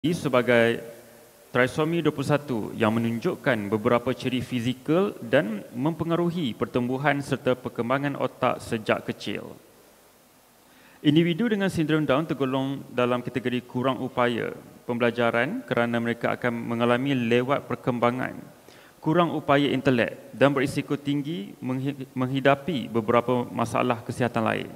sebagai trisomi 21 yang menunjukkan beberapa ciri fizikal dan mempengaruhi pertumbuhan serta perkembangan otak sejak kecil. Individu dengan sindrom Down tergolong dalam kategori kurang upaya pembelajaran kerana mereka akan mengalami lewat perkembangan, kurang upaya intelek dan berisiko tinggi menghidapi beberapa masalah kesihatan lain.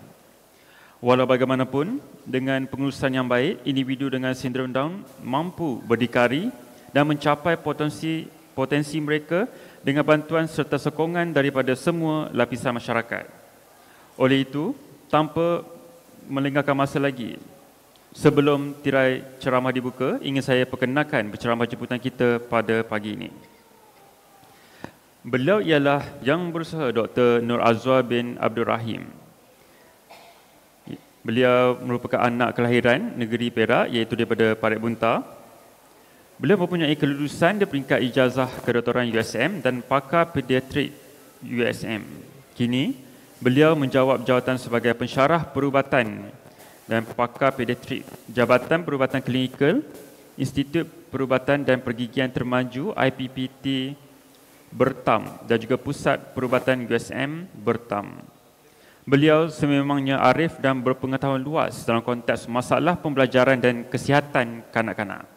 Walau bagaimanapun, dengan pengurusan yang baik, individu dengan sindrom Down mampu berdikari dan mencapai potensi mereka dengan bantuan serta sokongan daripada semua lapisan masyarakat. Oleh itu, tanpa melengahkan masa lagi, sebelum tirai ceramah dibuka, ingin saya perkenalkan penceramah jemputan kita pada pagi ini. Beliau ialah Yang Berusaha Dr. Nur Azwar bin Abdul Rahim. Beliau merupakan anak kelahiran negeri Perak, iaitu daripada Parit Buntar. Beliau mempunyai kelulusan di peringkat ijazah kedoktoran USM dan pakar pediatrik USM. Kini, beliau menjawab jawatan sebagai pensyarah perubatan dan pakar pediatrik Jabatan Perubatan Klinikal, Institut Perubatan dan Pergigian Termaju IPPT Bertam dan juga Pusat Perubatan USM Bertam. Beliau sememangnya arif dan berpengetahuan luas dalam konteks masalah pembelajaran dan kesihatan kanak-kanak.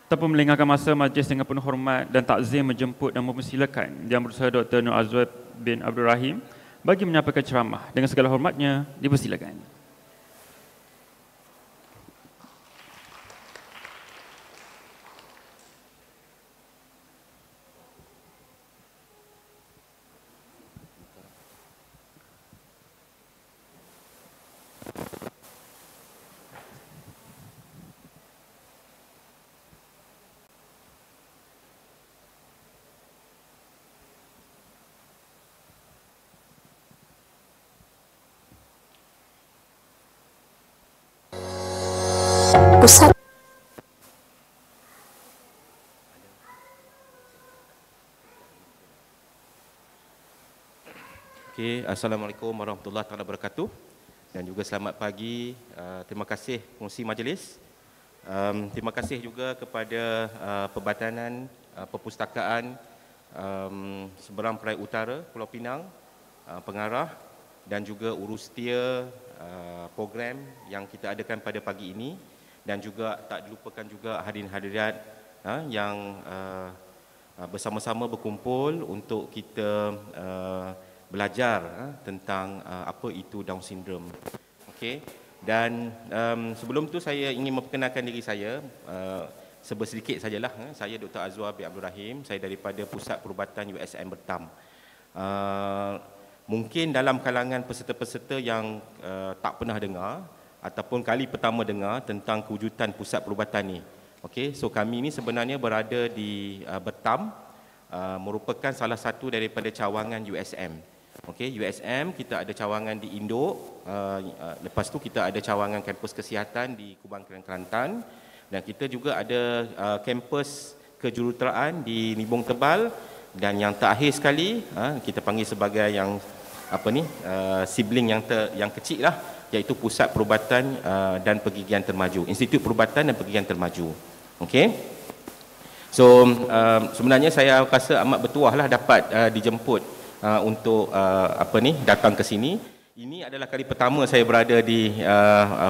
Tanpa melengahkan masa, majlis dengan penuh hormat dan takzim menjemput dan mempersilakan Yang Berusaha Dr. Nur Azwar bin Abdul Rahim bagi menyampaikan ceramah. Dengan segala hormatnya, dipersilakan. Pusat Assalamualaikum warahmatullahi wabarakatuh dan juga selamat pagi. Terima kasih pengurusi majlis. Terima kasih juga kepada Perbatanan Perpustakaan Seberang Perai Utara Pulau Pinang, pengarah dan juga urustia program yang kita adakan pada pagi ini, dan juga tak dilupakan juga hadirin-hadirat yang bersama-sama berkumpul untuk kita belajar tentang apa itu Down syndrome. Okey. Dan sebelum tu saya ingin memperkenalkan diri saya sedikit sajalah. Saya Dr. Azwar bin Abdul Rahim, saya daripada Pusat Perubatan USM Bertam. Mungkin dalam kalangan peserta-peserta yang tak pernah dengar ataupun kali pertama dengar tentang kewujudan pusat perubatan ni. Okey, so kami ni sebenarnya berada di Bertam, merupakan salah satu daripada cawangan USM. Okey, USM kita ada cawangan di Induk, lepas tu kita ada cawangan kampus kesihatan di Kubang Kelantan, dan kita juga ada kampus kejuruteraan di Nibong Tebal, dan yang terakhir sekali kita panggil sebagai yang sibling yang kecil lah, iaitu Pusat Perubatan dan Pergigian Termaju, Institut Perubatan dan Pergigian Termaju. Okey. So sebenarnya saya rasa amat bertuah lah dapat dijemput untuk datang ke sini. Ini adalah kali pertama saya berada di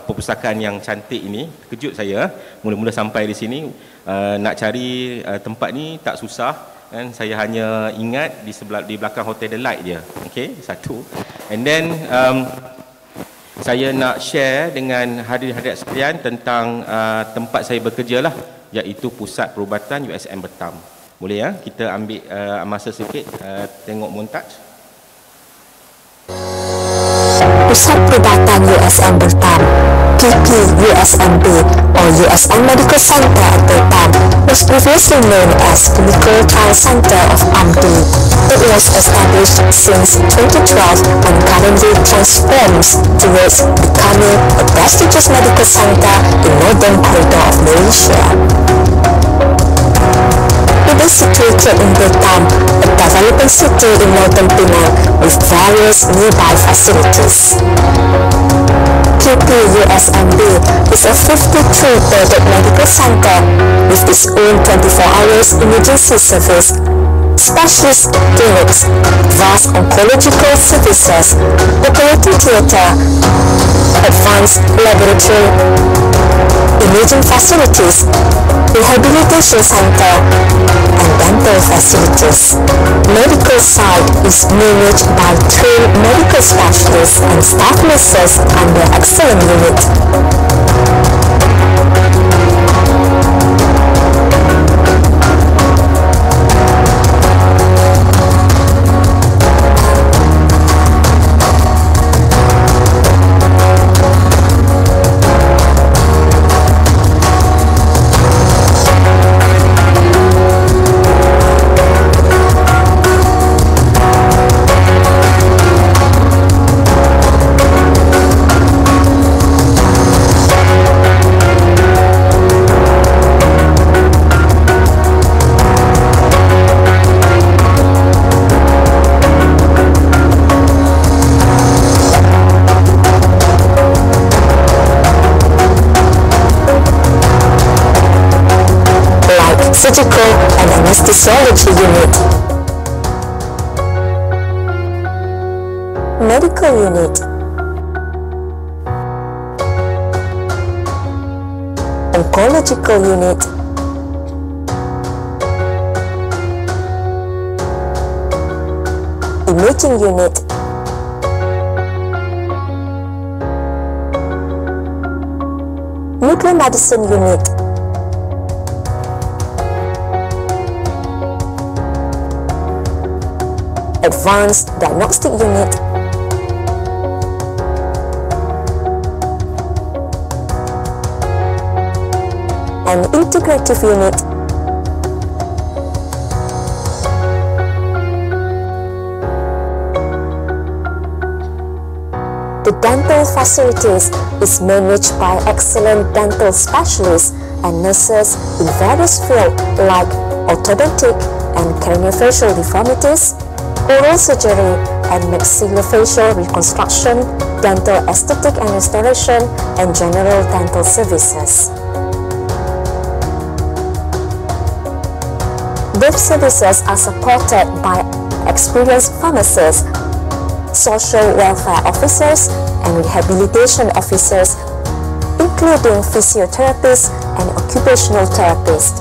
perpustakaan yang cantik ini. Kejut saya mula-mula sampai di sini. Nak cari tempat ni tak susah, kan? Saya hanya ingat di belakang Hotel The Light je. Okey, satu. And then saya nak share dengan hadirin-hadirat sekalian tentang tempat saya bekerja lah, iaitu Pusat Perubatan USM Bertam. Boleh ya? Kita ambil masa sikit tengok montaj. Pusat Perubatan USM Bertam, PPUSMB or USM Medical Center at Bertam, was previously known as Clinical Trial Center of AMDI. It was established since 2012 and currently transforms towards becoming a prestigious medical center in northern corridor of Malaysia. It is situated in Bertam, a developing city in northern Penang with various nearby facilities. PPUSMB is a 53-bedded medical center with its own 24 hours emergency service, specialist clinics, vast oncological services, operating theatre, advanced laboratory, imaging facilities, rehabilitation center, and dental facilities. Medical side is managed by trained medical specialists and staff nurses under excellent unit. Surgical and anesthesiology unit, medical unit, oncological unit, imaging unit, nuclear medicine unit, advanced diagnostic unit, and integrative unit, the dental facilities is managed by excellent dental specialists and nurses in various fields like orthodontic and craniofacial deformities, oral surgery and maxillofacial reconstruction, dental aesthetic and restoration, and general dental services. Both services are supported by experienced pharmacists, social welfare officers, and rehabilitation officers, including physiotherapists and occupational therapists.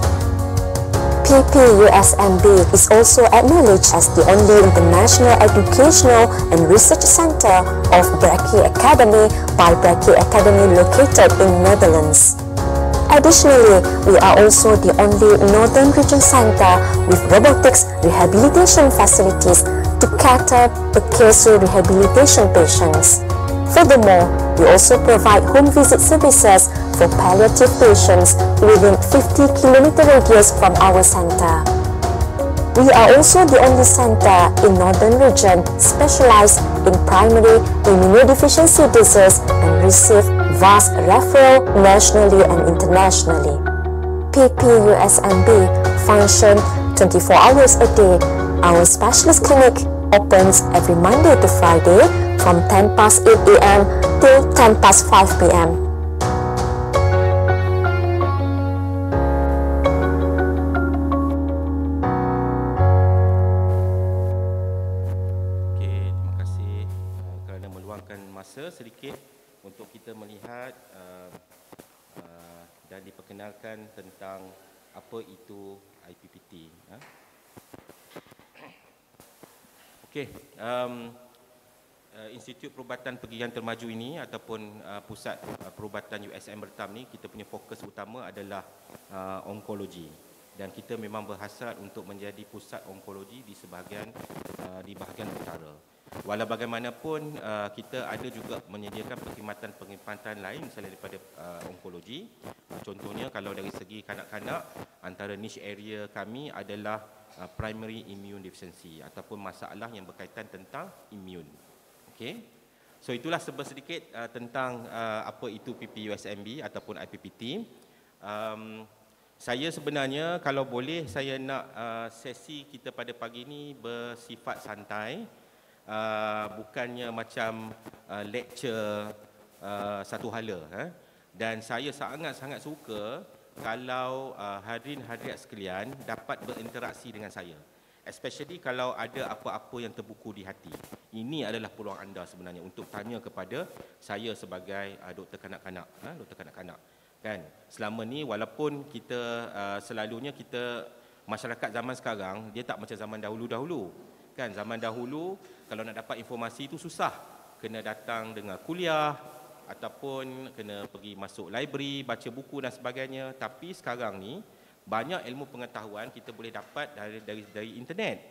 PPUSMB is also acknowledged as the only international educational and research center of Brachy Academy by Brachy Academy located in Netherlands. Additionally, we are also the only Northern Region center with robotics rehabilitation facilities to cater precarsal rehabilitation patients. Furthermore, we also provide home visit services for palliative patients within 50-km radius from our center. We are also the only center in Northern Region specialized in primary immunodeficiency disease and receive vast referral nationally and internationally. PPUSMB function 24 hours a day. Our specialist clinic opens every Monday to Friday from 10 past 8 a.m. till 10 past 5 p.m. Terima kasih kerana meluangkan masa sedikit untuk kita melihat dan diperkenalkan tentang apa itu IPPT. Okey, Institut Perubatan Pergigian Termaju ini ataupun Pusat Perubatan USM Bertam ni, kita punya fokus utama adalah onkologi, dan kita memang berhasrat untuk menjadi pusat onkologi di bahagian utara. Walau bagaimanapun kita ada juga menyediakan perkhidmatan lain selain daripada onkologi. Contohnya kalau dari segi kanak-kanak, antara niche area kami adalah primary immune deficiency ataupun masalah yang berkaitan tentang imun. Okey. So itulah sedikit tentang apa itu PPUSMB ataupun IPPT. Saya sebenarnya kalau boleh saya nak sesi kita pada pagi ini bersifat santai, bukannya macam lecture satu hala. Dan saya sangat-sangat suka kalau hadirin-hadirat sekalian dapat berinteraksi dengan saya. Especially kalau ada apa-apa yang terbuku di hati. Ini adalah peluang anda sebenarnya untuk tanya kepada saya sebagai doktor kanak-kanak. Doktor kanak-kanak. Kan? Selama ni walaupun kita selalunya kita masyarakat zaman sekarang dia tak macam zaman dahulu-dahulu. Kan? Zaman dahulu kalau nak dapat informasi itu susah. Kena datang dengar kuliah ataupun kena pergi masuk library, baca buku dan sebagainya. Tapi sekarang ni banyak ilmu pengetahuan kita boleh dapat dari internet,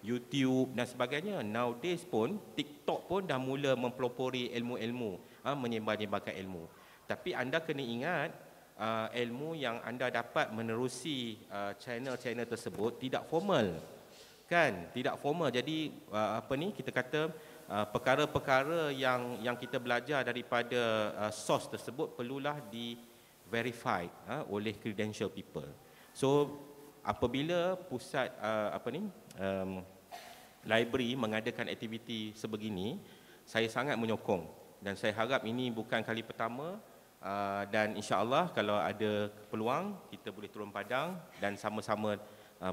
YouTube dan sebagainya. Nowadays pun TikTok pun dah mula mempelopori ilmu-ilmu, menyebar-nyebarkan ilmu. Tapi anda kena ingat ilmu yang anda dapat menerusi channel-channel tersebut tidak formal. Kan? Tidak formal. Jadi kita kata perkara-perkara yang kita belajar daripada source tersebut perlulah di verified oleh credential people. So apabila pusat library mengadakan aktiviti sebegini, saya sangat menyokong dan saya harap ini bukan kali pertama, dan insya-Allah kalau ada peluang kita boleh turun padang dan sama-sama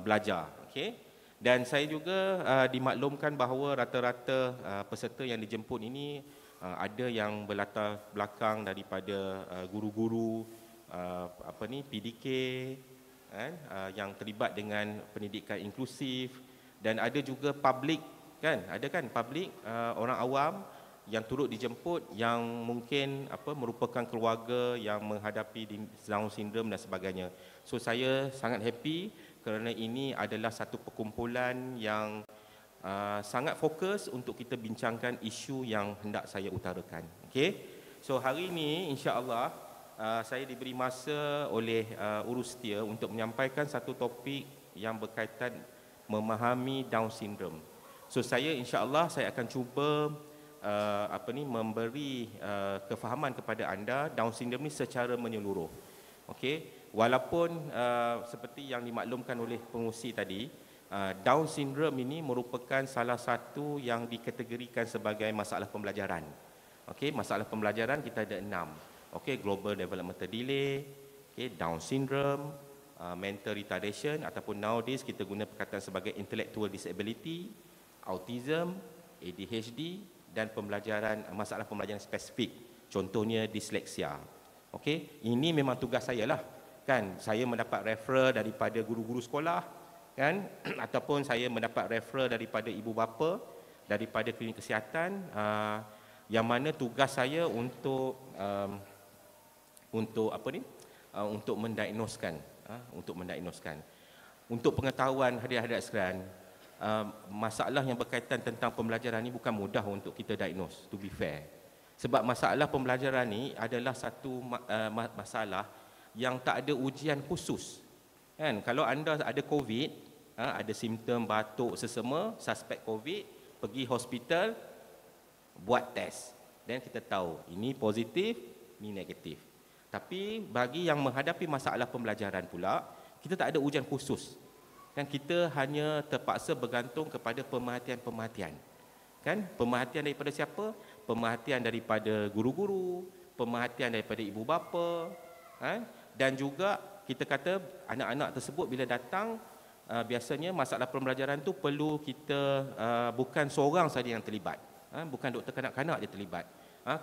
belajar. Okey. Dan saya juga dimaklumkan bahawa rata-rata peserta yang dijemput ini ada yang berlatar belakang daripada guru-guru PDK, yang terlibat dengan pendidikan inklusif, dan ada juga public, kan? Ada kan public, orang awam yang turut dijemput yang mungkin merupakan keluarga yang menghadapi Down syndrome dan sebagainya. So saya sangat happy kerana ini adalah satu perkumpulan yang sangat fokus untuk kita bincangkan isu yang hendak saya utarakan. Okey. So hari ini insya-Allah saya diberi masa oleh Urustia untuk menyampaikan satu topik yang berkaitan memahami Down syndrome. So saya insya-Allah saya akan cuba memberi kefahaman kepada anda Down syndrome ni secara menyeluruh. Okey. Walaupun seperti yang dimaklumkan oleh pengurusi tadi, Down syndrome ini merupakan salah satu yang dikategorikan sebagai masalah pembelajaran. Okey, masalah pembelajaran kita ada 6. Okey, global developmental delay, okey, Down syndrome, mental retardation ataupun nowadays kita guna perkataan sebagai intellectual disability, autism, ADHD dan masalah pembelajaran spesifik. Contohnya disleksia. Okey, ini memang tugas saya lah. Kan, saya mendapat referral daripada guru-guru sekolah, kan, ataupun saya mendapat referral daripada ibu bapa, daripada klinik kesihatan, yang mana tugas saya untuk mendiagnoskan, untuk pengetahuan hadirin-hadirat sekalian, masalah yang berkaitan tentang pembelajaran ini bukan mudah untuk kita diagnose, to be fair. Sebab masalah pembelajaran ini adalah satu masalah yang tak ada ujian khusus. Kan, kalau anda ada COVID, ada simptom batuk sesama, suspek COVID, pergi hospital, buat test. Dan kita tahu ini positif, ini negatif. Tapi bagi yang menghadapi masalah pembelajaran pula, kita tak ada ujian khusus. Kan, kita hanya terpaksa bergantung kepada pemerhatian-pemerhatian. Kan, pemerhatian daripada siapa? Pemerhatian daripada guru-guru, pemerhatian daripada ibu bapa, dan juga kita kata anak-anak tersebut bila datang, biasanya masalah pembelajaran tu perlu kita bukan seorang saja yang terlibat, bukan doktor kanak-kanak je terlibat.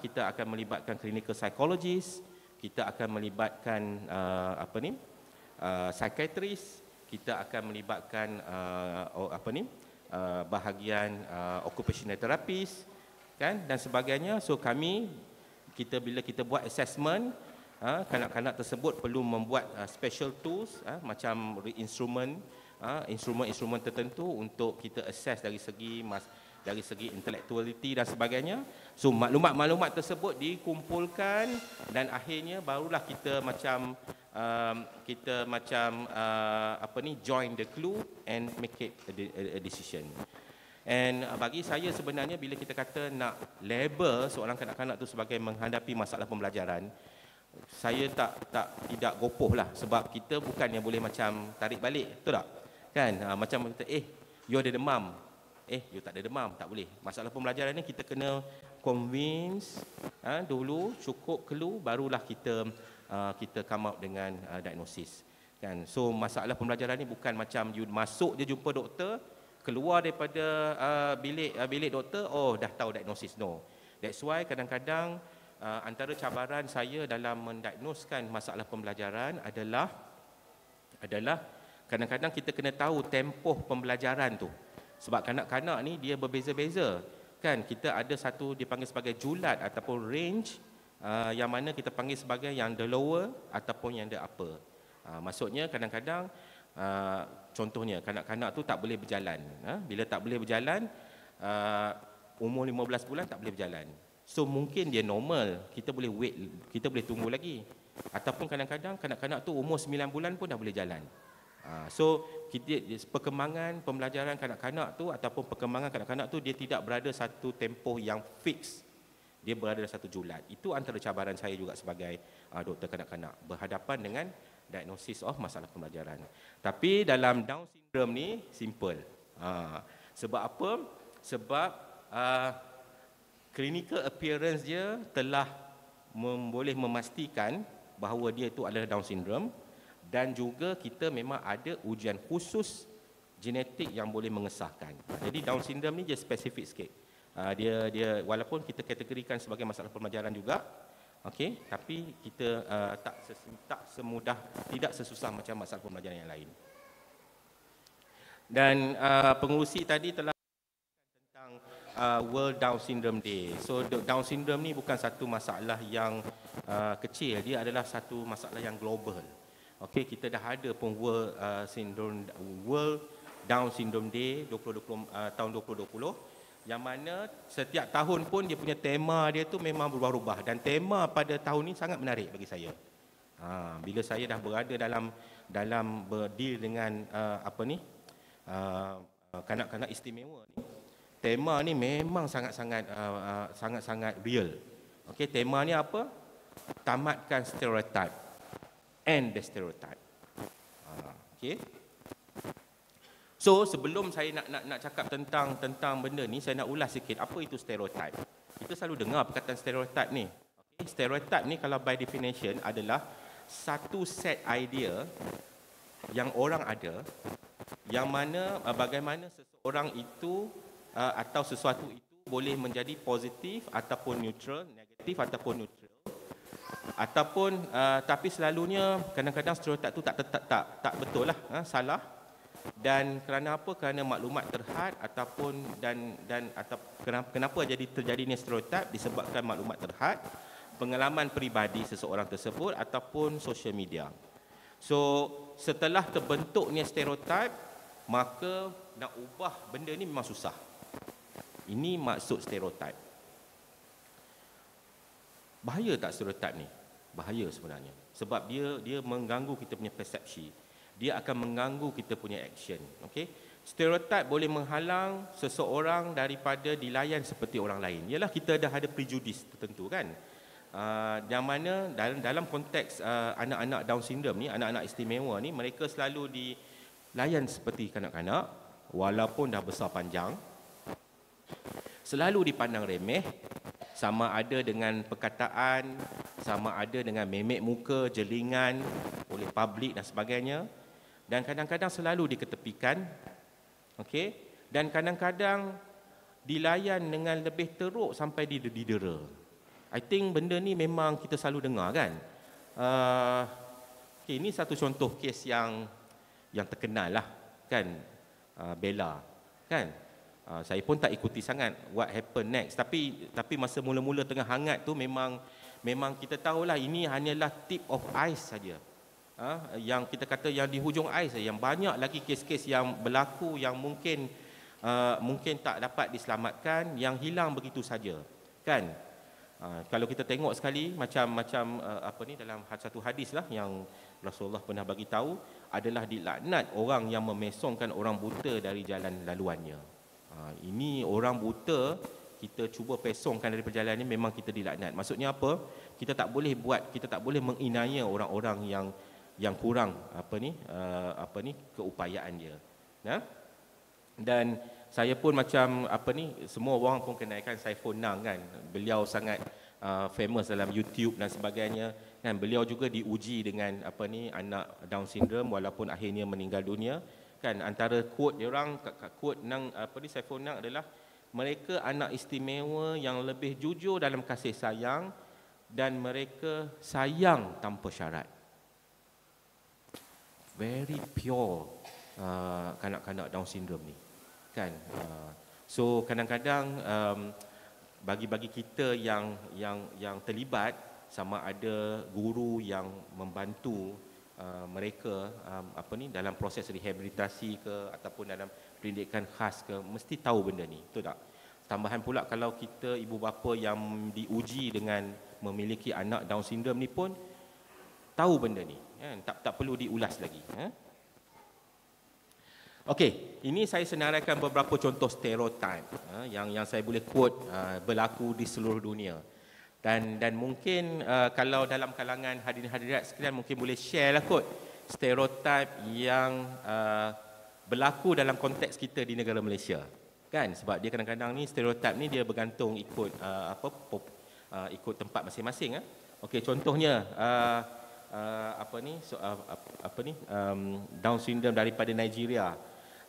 Kita akan melibatkan clinical psychologist, kita akan melibatkan psychiatrist, kita akan melibatkan bahagian occupational therapist, kan, dan sebagainya. So bila kita buat assessment, kanak-kanak tersebut perlu membuat special tools, macam instrumen tertentu untuk kita assess dari segi intellectuality dan sebagainya. So maklumat-maklumat tersebut dikumpulkan dan akhirnya barulah kita join the clue and make it a decision. And bagi saya sebenarnya bila kita kata nak label seorang kanak-kanak tu sebagai menghadapi masalah pembelajaran, saya tidak gopoh lah, sebab kita bukan yang boleh macam tarik balik, betul tak? Kan, macam kita you ada demam, you tak ada demam, tak boleh. Masalah pembelajaran ni kita kena convince dulu, cukup clue, barulah kita come out dengan diagnosis. Kan? So masalah pembelajaran ni bukan macam you masuk je jumpa doktor, keluar daripada bilik doktor, oh dah tahu diagnosis. No. That's why kadang-kadang antara cabaran saya dalam mendiagnoskan masalah pembelajaran adalah kadang-kadang kita kena tahu tempoh pembelajaran tu. Sebab kanak-kanak ni dia berbeza-beza. Kan, kita ada satu dipanggil sebagai julat ataupun range yang mana kita panggil sebagai yang the lower ataupun yang the upper. Maksudnya kadang-kadang contohnya kanak-kanak tu tak boleh berjalan. Bila tak boleh berjalan, umur 15 bulan tak boleh berjalan. So mungkin dia normal, kita boleh wait, kita boleh tunggu lagi. Ataupun kadang-kadang kanak-kanak tu umur 9 bulan pun dah boleh jalan. So perkembangan pembelajaran kanak-kanak tu ataupun perkembangan kanak-kanak tu dia tidak berada satu tempoh yang fix. Dia berada satu julat. Itu antara cabaran saya juga sebagai doktor kanak-kanak, berhadapan dengan diagnosis of masalah pembelajaran. Tapi dalam Down syndrome ni simple. Sebab apa? Sebab clinical appearance dia telah boleh memastikan bahawa dia itu adalah Down syndrome. Dan juga kita memang ada ujian khusus genetik yang boleh mengesahkan. Jadi Down syndrome ni dia spesifik sikit. Dia walaupun kita kategorikan sebagai masalah pembelajaran juga, okey, tapi kita tak semudah, tidak sesusah macam masalah pembelajaran yang lain. Dan pengurusi tadi telah tentang World Down Syndrome Day. So Down syndrome ni bukan satu masalah yang kecil, dia adalah satu masalah yang global. Okey, kita dah ada pun World Down Syndrome Day 2020, tahun 2020, yang mana setiap tahun pun dia punya tema dia tu memang berubah-ubah, dan tema pada tahun ni sangat menarik bagi saya. Bila saya dah berada dalam berdeal dengan kanak-kanak istimewa ni, tema ni memang sangat-sangat real. Okey, tema ni apa? Tamatkan stereotip. And the stereotype. Okay. So sebelum saya nak cakap tentang benda ni, saya nak ulas sikit apa itu stereotype. Kita selalu dengar perkataan stereotype ni. Okay. Stereotype ni kalau by definition adalah satu set idea yang orang ada, yang mana bagaimana seseorang itu atau sesuatu itu boleh menjadi positif ataupun neutral, negatif ataupun neutral. Ataupun tapi selalunya kadang-kadang stereotip tu tak betul lah, salah. Dan kerana apa? Kerana maklumat terhad ataupun atau kenapa terjadinya stereotip disebabkan maklumat terhad, pengalaman peribadi seseorang tersebut ataupun social media. So setelah terbentuknya stereotip, maka nak ubah benda ni memang susah. Ini maksud stereotip. Bahaya tak stereotip ni? Bahaya sebenarnya. Sebab dia mengganggu kita punya persepsi. Dia akan mengganggu kita punya action. Okay? Stereotip boleh menghalang seseorang daripada dilayan seperti orang lain. Ialah kita dah ada prejudis tertentu kan. Yang mana dalam konteks anak-anak Down syndrome ni, anak-anak istimewa ni, mereka selalu dilayan seperti kanak-kanak walaupun dah besar panjang. Selalu dipandang remeh, sama ada dengan perkataan, sama ada dengan memek muka, jelingan oleh publik dan sebagainya. Dan kadang-kadang selalu diketepikan. Okey, dan kadang-kadang dilayan dengan lebih teruk sampai didera. I think benda ni memang kita selalu dengar kan. Okay, ini satu contoh kes yang terkenal lah kan, Bella kan. Saya pun tak ikuti sangat what happen next, tapi masa mula-mula tengah hangat tu memang kita tahulah ini hanyalah tip of ice saja. Yang kita kata yang di hujung ais, yang banyak lagi kes-kes yang berlaku yang mungkin tak dapat diselamatkan, yang hilang begitu saja kan. Kalau kita tengok sekali macam dalam satu hadis lah yang Rasulullah pernah bagi tahu, adalah dilaknat orang yang memesongkan orang buta dari jalan laluannya. Ini orang buta kita cuba pesongkan dari perjalanan ini, memang kita dilaknat. Maksudnya apa? Kita tak boleh menginaya orang-orang yang kurang keupayaan dia. Dan Saya pun macam semua orang pun kenalkan Saiful Nang kan. Beliau sangat famous dalam YouTube dan sebagainya kan. Beliau juga diuji dengan anak Down syndrome walaupun akhirnya meninggal dunia kan. Antara quote dia orang, quote Nang Saiful Nang adalah, mereka anak istimewa yang lebih jujur dalam kasih sayang dan mereka sayang tanpa syarat. Very pure kanak-kanak Down syndrome ni kan. So kadang-kadang bagi kita yang terlibat, sama ada guru yang membantu mereka dalam proses rehabilitasi ke ataupun dalam pendidikan khas ke, mesti tahu benda ni, betul tak? Tambahan pula kalau kita ibu bapa yang diuji dengan memiliki anak Down syndrome ni pun tahu benda ni kan? Tak perlu diulas lagi. Okey, ini saya senaraikan beberapa contoh stereotip yang saya boleh quote berlaku di seluruh dunia. Dan mungkin kalau dalam kalangan hadirin-hadirat sekalian mungkin boleh share lah kot stereotip yang berlaku dalam konteks kita di negara Malaysia. Kan, sebab dia kadang-kadang ni stereotip ni dia bergantung ikut ikut tempat masing-masing. Okey, contohnya Down syndrome daripada Nigeria.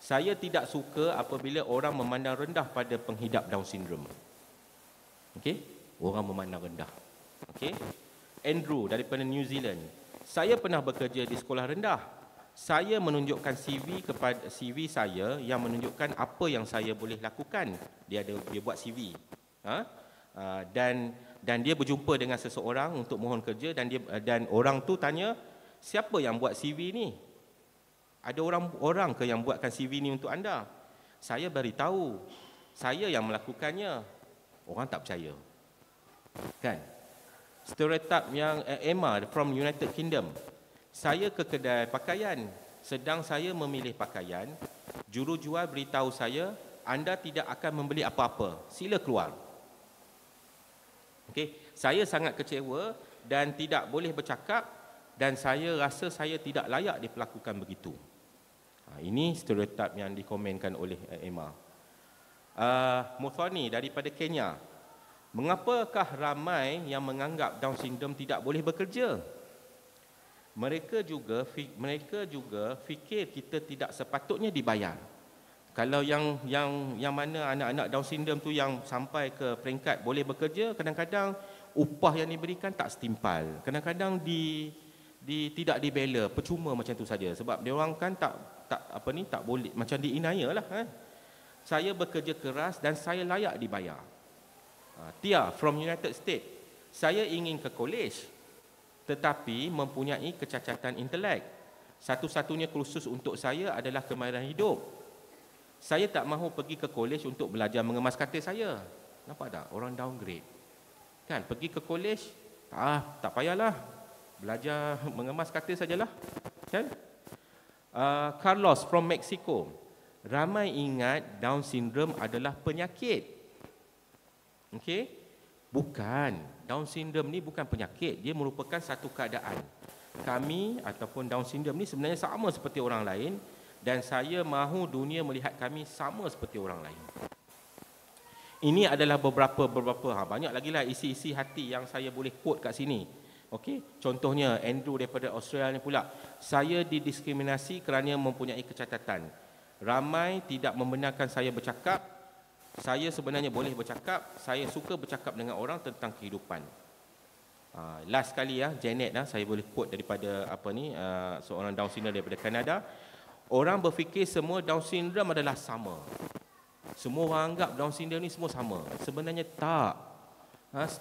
Saya tidak suka apabila orang memandang rendah pada penghidap Down syndrome. Okey, orang memandang rendah. Okey. Andrew daripada New Zealand. Saya pernah bekerja di sekolah rendah. Saya menunjukkan CV saya yang menunjukkan apa yang saya boleh lakukan. Dia buat CV. Dan dia berjumpa dengan seseorang untuk mohon kerja dan orang tu tanya, siapa yang buat CV ni? Ada orang ke yang buatkan CV ni untuk anda? Saya beritahu, saya yang melakukannya. Orang tak percaya. Kan? Stereotip yang Emma from United Kingdom. Saya ke kedai pakaian, sedang saya memilih pakaian, jurujual beritahu saya, anda tidak akan membeli apa-apa, sila keluar. Okey, saya sangat kecewa dan tidak boleh bercakap dan saya rasa saya tidak layak diperlakukan begitu. Ini stereotip yang dikomenkan oleh Emma. Muthoni daripada Kenya. Mengapakah ramai yang menganggap Down syndrome tidak boleh bekerja? Mereka juga fikir kita tidak sepatutnya dibayar. Kalau yang mana anak-anak Down syndrome tu yang sampai ke peringkat boleh bekerja, kadang-kadang upah yang diberikan tak setimpal. Kadang-kadang tidak dibela, percuma macam tu saja. Sebab dia orang kan tak boleh, macam diinaya lah kan. Saya bekerja keras dan saya layak dibayar. Tia from United States. Saya ingin ke college tetapi mempunyai kecacatan intelek. Satu-satunya kursus untuk saya adalah kemahiran hidup. Saya tak mahu pergi ke college untuk belajar mengemas katil saya. Nampak tak? Orang downgrade. Kan, pergi ke college, tak payahlah. Belajar mengemas katil sajalah. Kan? Carlos from Mexico. Ramai ingat Down syndrome adalah penyakit. Okey? Bukan. Down syndrome ni bukan penyakit. Dia merupakan satu keadaan. Kami ataupun Down syndrome ni sebenarnya sama seperti orang lain dan saya mahu dunia melihat kami sama seperti orang lain. Ini adalah beberapa banyak lagi lah isi-isi hati yang saya boleh quote kat sini. Okey, contohnya Andrew daripada Australia ni pula. Saya didiskriminasi kerana mempunyai kecacatan. Ramai tidak membenarkan saya bercakap. Saya sebenarnya boleh bercakap. Saya suka bercakap dengan orang tentang kehidupan. Last kali Janet saya boleh quote daripada seorang Down syndrome daripada Kanada. Orang berfikir semua Down syndrome adalah sama. Semua orang anggap Down syndrome ni semua sama. Sebenarnya tak.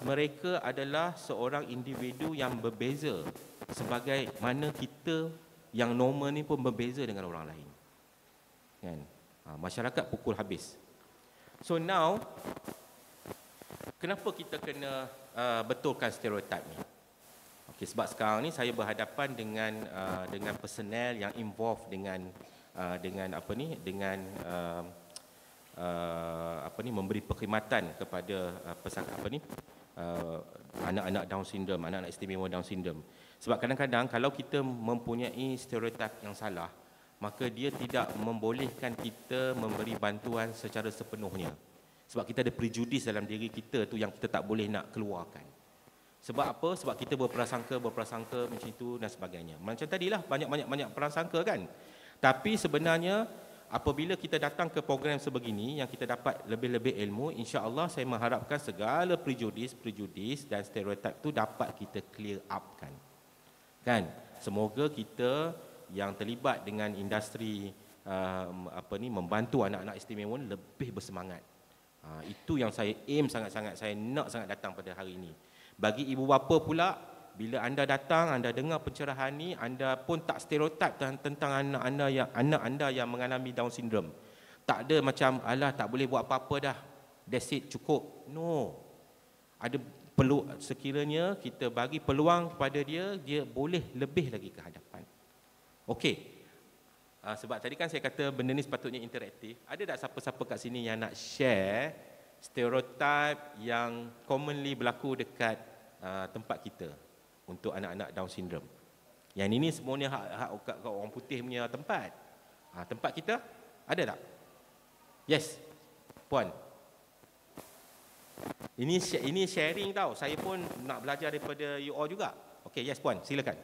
Mereka adalah seorang individu yang berbeza. Sebagai mana kita yang normal ni pun berbeza dengan orang lain. Kan? Masyarakat pukul habis. So now, kenapa kita kena betulkan stereotip ni? Okay, sebab sekarang ni saya berhadapan dengan personel yang involved dengan memberi perkhidmatan kepada anak-anak Down syndrome, anak-anak istimewa Down syndrome. Sebab kadang-kadang kalau kita mempunyai stereotip yang salah, maka dia tidak membolehkan kita memberi bantuan secara sepenuhnya. Sebab kita ada prejudis dalam diri kita tu yang kita tak boleh nak keluarkan. Sebab apa? Sebab kita berprasangka macam itu dan sebagainya. Macam tadilah banyak prasangka kan. Tapi sebenarnya apabila kita datang ke program sebegini yang kita dapat lebih-lebih ilmu, insya-Allah saya mengharapkan segala prejudis dan stereotip tu dapat kita clear upkan. Kan? Semoga kita yang terlibat dengan industri membantu anak-anak istimewa lebih bersemangat. Itu yang saya aim sangat-sangat, saya nak sangat datang pada hari ini. Bagi ibu bapa pula, bila anda datang, anda dengar pencerahan ni, anda pun tak stereotip tentang anak anda yang mengalami Down syndrome. Tak ada macam, alah tak boleh buat apa-apa dah, that's it, cukup. No. Ada perlu, sekiranya kita bagi peluang kepada dia, dia boleh lebih lagi ke hadapan. Okey. Sebab tadi kan saya kata benda ni sepatutnya interaktif. Ada tak siapa-siapa kat sini yang nak share stereotip yang commonly berlaku dekat tempat kita untuk anak-anak Down syndrome? Yang ini semuanya hak orang putih punya tempat. Tempat kita ada tak? Yes. Puan. Ini sharing tau. Saya pun nak belajar daripada you all juga. Okey, yes puan, silakan.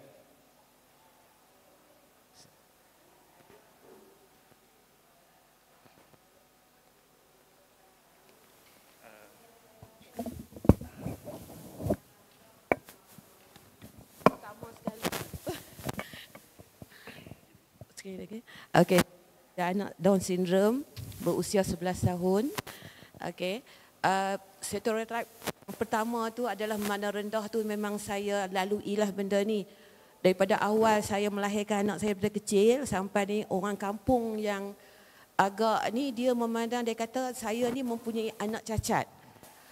Okey, anak Down syndrome berusia 11 tahun. Okey, stereotip pertama tu adalah mana rendah tu memang saya laluilah benda ni. Daripada awal saya melahirkan anak saya daripada kecil sampai ni orang kampung yang agak ni dia memandang, dia kata saya ni mempunyai anak cacat.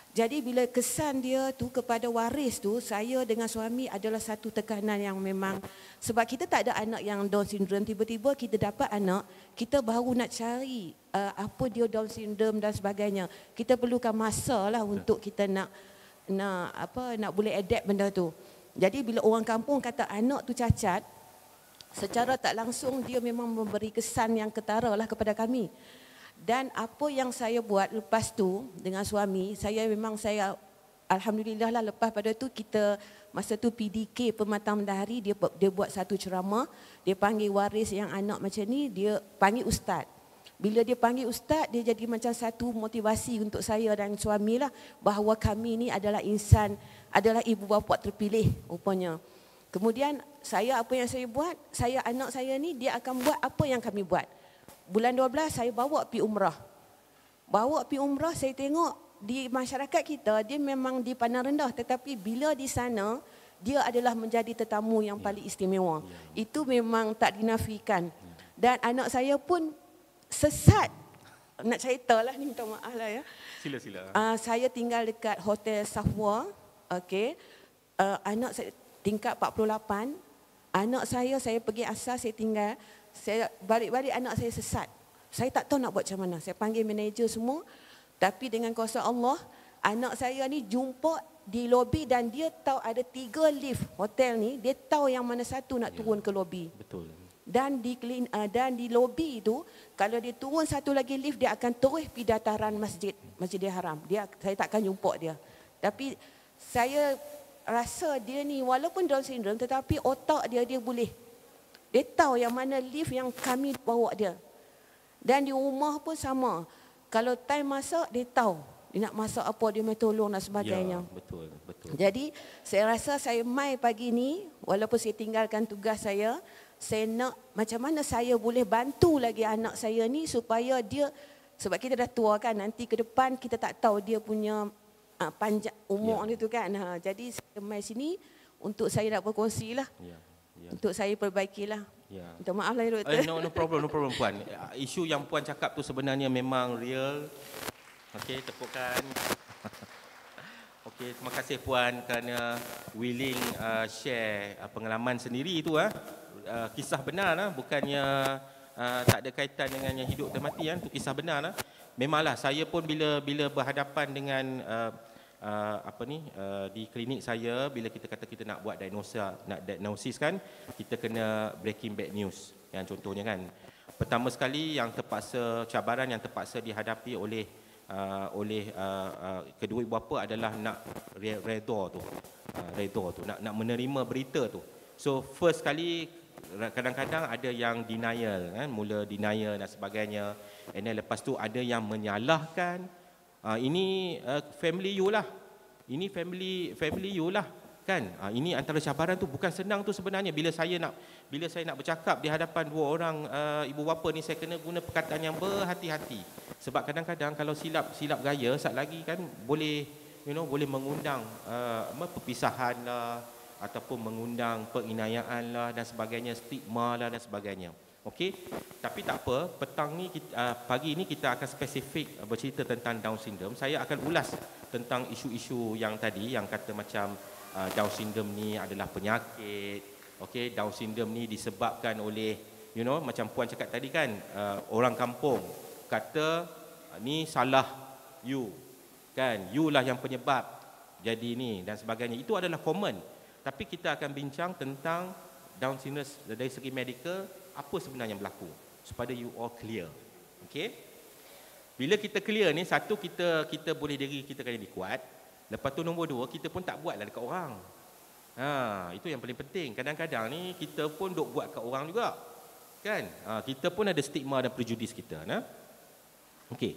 Jadi bila kesan dia tu kepada waris tu, saya dengan suami adalah satu tekanan yang memang, sebab kita tak ada anak yang Down syndrome, tiba-tiba kita dapat anak, kita baru nak cari apa dia Down syndrome dan sebagainya. Kita perlukan masa lah untuk kita nak boleh adapt benda tu. Jadi bila orang kampung kata anak tu cacat, secara tak langsung dia memang memberi kesan yang ketara lah kepada kami. Dan apa yang saya buat lepas tu dengan suami, saya alhamdulillah lah, lepas pada tu kita masa tu PDK Permata Mentari, dia buat satu ceramah, dia panggil waris yang anak macam ni, dia panggil ustaz. Bila dia panggil ustaz, dia jadi macam satu motivasi untuk saya dan suami lah, bahawa kami ni adalah insan, adalah ibu bapa terpilih rupanya. Kemudian apa yang saya buat, anak saya ni dia akan buat apa yang kami buat. Bulan 12 saya bawa pergi umrah. Saya tengok di masyarakat kita dia memang dipandang rendah, tetapi bila di sana dia adalah menjadi tetamu yang paling istimewa. Itu memang tak dinafikan. Dan anak saya pun sesat. Nak ceritalah ni, minta maaf lah ya. Sila. Saya tinggal dekat Hotel Safwa. Okey. Anak saya tingkat 48. Anak saya pergi asal, saya tinggal. Saya balik-balik anak saya sesat. Saya tak tahu nak buat macam mana. Saya panggil manager semua. Tapi dengan kuasa Allah, anak saya ni jumpa di lobi dan dia tahu ada 3 lift hotel ni. Dia tahu yang mana satu nak turun ke lobi. Betul. Dan di lobi itu, kalau dia turun satu lagi lift, dia akan terus pergi dataran Masjidil Haram. Saya takkan jumpa dia. Tapi saya rasa dia ni walaupun Down syndrome, tetapi otak dia boleh. Dia tahu yang mana lift yang kami bawa dia. Dan di rumah pun sama. Kalau time masak, dia tahu. Dia nak masak apa, dia main tolong dan sebagainya. Ya, betul. Jadi, saya rasa saya mai pagi ni, walaupun saya tinggalkan tugas saya nak macam mana saya boleh bantu lagi anak saya ni supaya dia, sebab kita dah tua kan, nanti ke depan kita tak tahu dia punya panjang umur dia tu kan. Jadi, saya mai sini untuk saya nak berkongsi lah. Untuk saya perbaikilah. Minta maaf lah doktor. No problem puan. Isu yang puan cakap tu sebenarnya memang real. Okey, tepukan. Okey, terima kasih puan kerana willing share pengalaman sendiri tu kisah benar lah, bukannya tak ada kaitan dengan yang hidup dan mati tu kisah benar lah. Memanglah saya pun bila berhadapan dengan di klinik saya, bila kita kata kita nak buat diagnosis kan, kita kena breaking bad news yang contohnya kan. Pertama sekali yang terpaksa, cabaran yang terpaksa dihadapi oleh kedua ibu bapa adalah nak redha tu. Nak menerima berita tu. So first kali kadang-kadang ada yang denial kan, mula denial dan sebagainya. And then lepas tu ada yang menyalahkan, ini family you lah. Ini family you lah kan. Ini antara cabaran tu bukan senang tu sebenarnya. Bila saya nak bercakap di hadapan dua orang ibu bapa ni, saya kena guna perkataan yang berhati-hati. Sebab kadang-kadang kalau silap gaya sat lagi kan boleh boleh mengundang perpisahan lah, ataupun mengundang penginayaan lah dan sebagainya, stigma lah dan sebagainya. Okey, tapi tak apa, pagi ni kita akan spesifik bercerita tentang Down syndrome. Saya akan ulas tentang isu-isu yang tadi, yang kata macam Down syndrome ni adalah penyakit. Okey, Down syndrome ni disebabkan oleh macam puan cakap tadi kan, orang kampung kata ni salah you kan, you lah yang penyebab jadi ni dan sebagainya. Itu adalah common. Tapi kita akan bincang tentang Down syndrome dari segi medical, apa sebenarnya yang berlaku, supaya you all clear. Okey, bila kita clear ni, satu, kita boleh diri kita kena lebih kuat. Lepas tu nombor dua, kita pun tak buatlah dekat orang. Itu yang paling penting. Kadang-kadang ni kita pun duk buat kat orang juga kan. Kita pun ada stigma dan prejudis kita. Okey,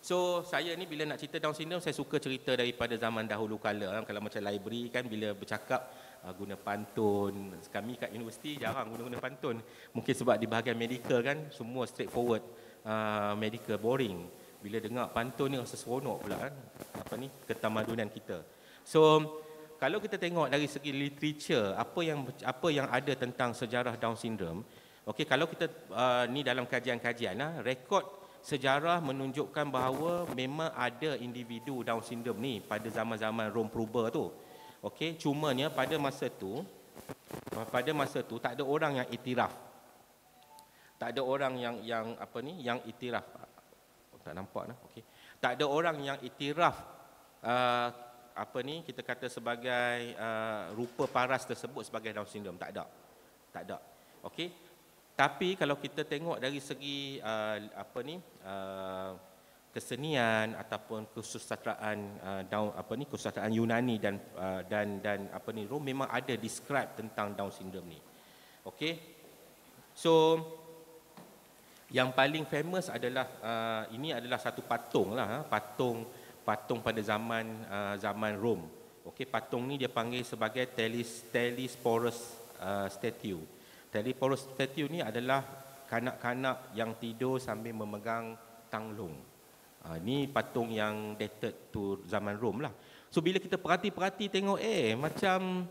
so saya ni bila nak cerita Down syndrome, saya suka cerita daripada zaman dahulu kala. Kalau macam library kan, bila bercakap guna pantun. Kami kat universiti jarang guna pantun. Mungkin sebab di bahagian medical kan, semua straightforward, medical boring. Bila dengar pantun ni rasa seronok pula kan, ketamadunan kita. So kalau kita tengok dari segi literature, apa yang ada tentang sejarah Down syndrome. Okey, kalau kita ni dalam kajian-kajian, rekod sejarah menunjukkan bahawa memang ada individu Down syndrome ni pada zaman-zaman Rom Purba tu. Okey, cumanya pada masa tu tak ada orang yang iktiraf. Tak ada orang yang iktiraf. Tak nampak nah. Okey. Tak ada orang yang iktiraf kita kata sebagai rupa paras tersebut sebagai Down syndrome. Tak ada. Okey. Tapi kalau kita tengok dari segi kesenian ataupun kesusastraan kesusastraan Yunani dan Rom, memang ada describe tentang Down syndrome ni. Okey. So yang paling famous adalah ini adalah satu patung lah, patung pada zaman Rom. Okey, patung ni dia panggil sebagai Telesphorus statue. Telesphorus statue ni adalah kanak-kanak yang tidur sambil memegang tanglung. Ni patung yang dated to zaman Rom lah. So bila kita perhati tengok macam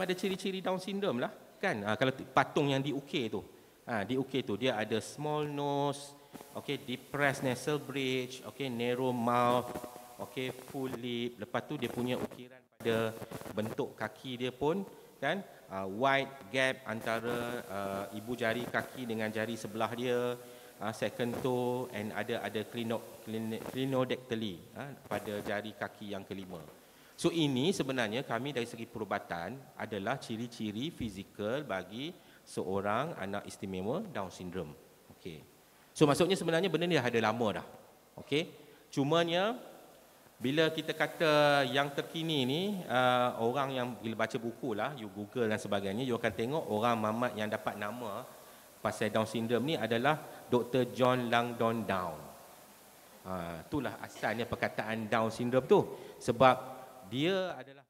ada ciri-ciri Down syndrome lah kan. Kalau patung yang diukir tu dia ada small nose, depressed nasal bridge, narrow mouth, full lip. Lepas tu dia punya ukiran pada bentuk kaki dia pun kan, wide gap antara ibu jari kaki dengan jari sebelah dia, second toe, and ada clinodactyly pada jari kaki yang kelima. So ini sebenarnya kami dari segi perubatan adalah ciri-ciri fizikal bagi seorang anak istimewa Down syndrome. Okey. So maksudnya sebenarnya benda ni dah ada lama dah. Okey. Cumanya bila kita kata yang terkini ni, orang yang bila baca buku lah, you Google dan sebagainya, you akan tengok orang mamat yang dapat nama pasal Down syndrome ni adalah Dr. John Langdon Down. Itulah asalnya perkataan Down syndrome tu. Sebab dia adalah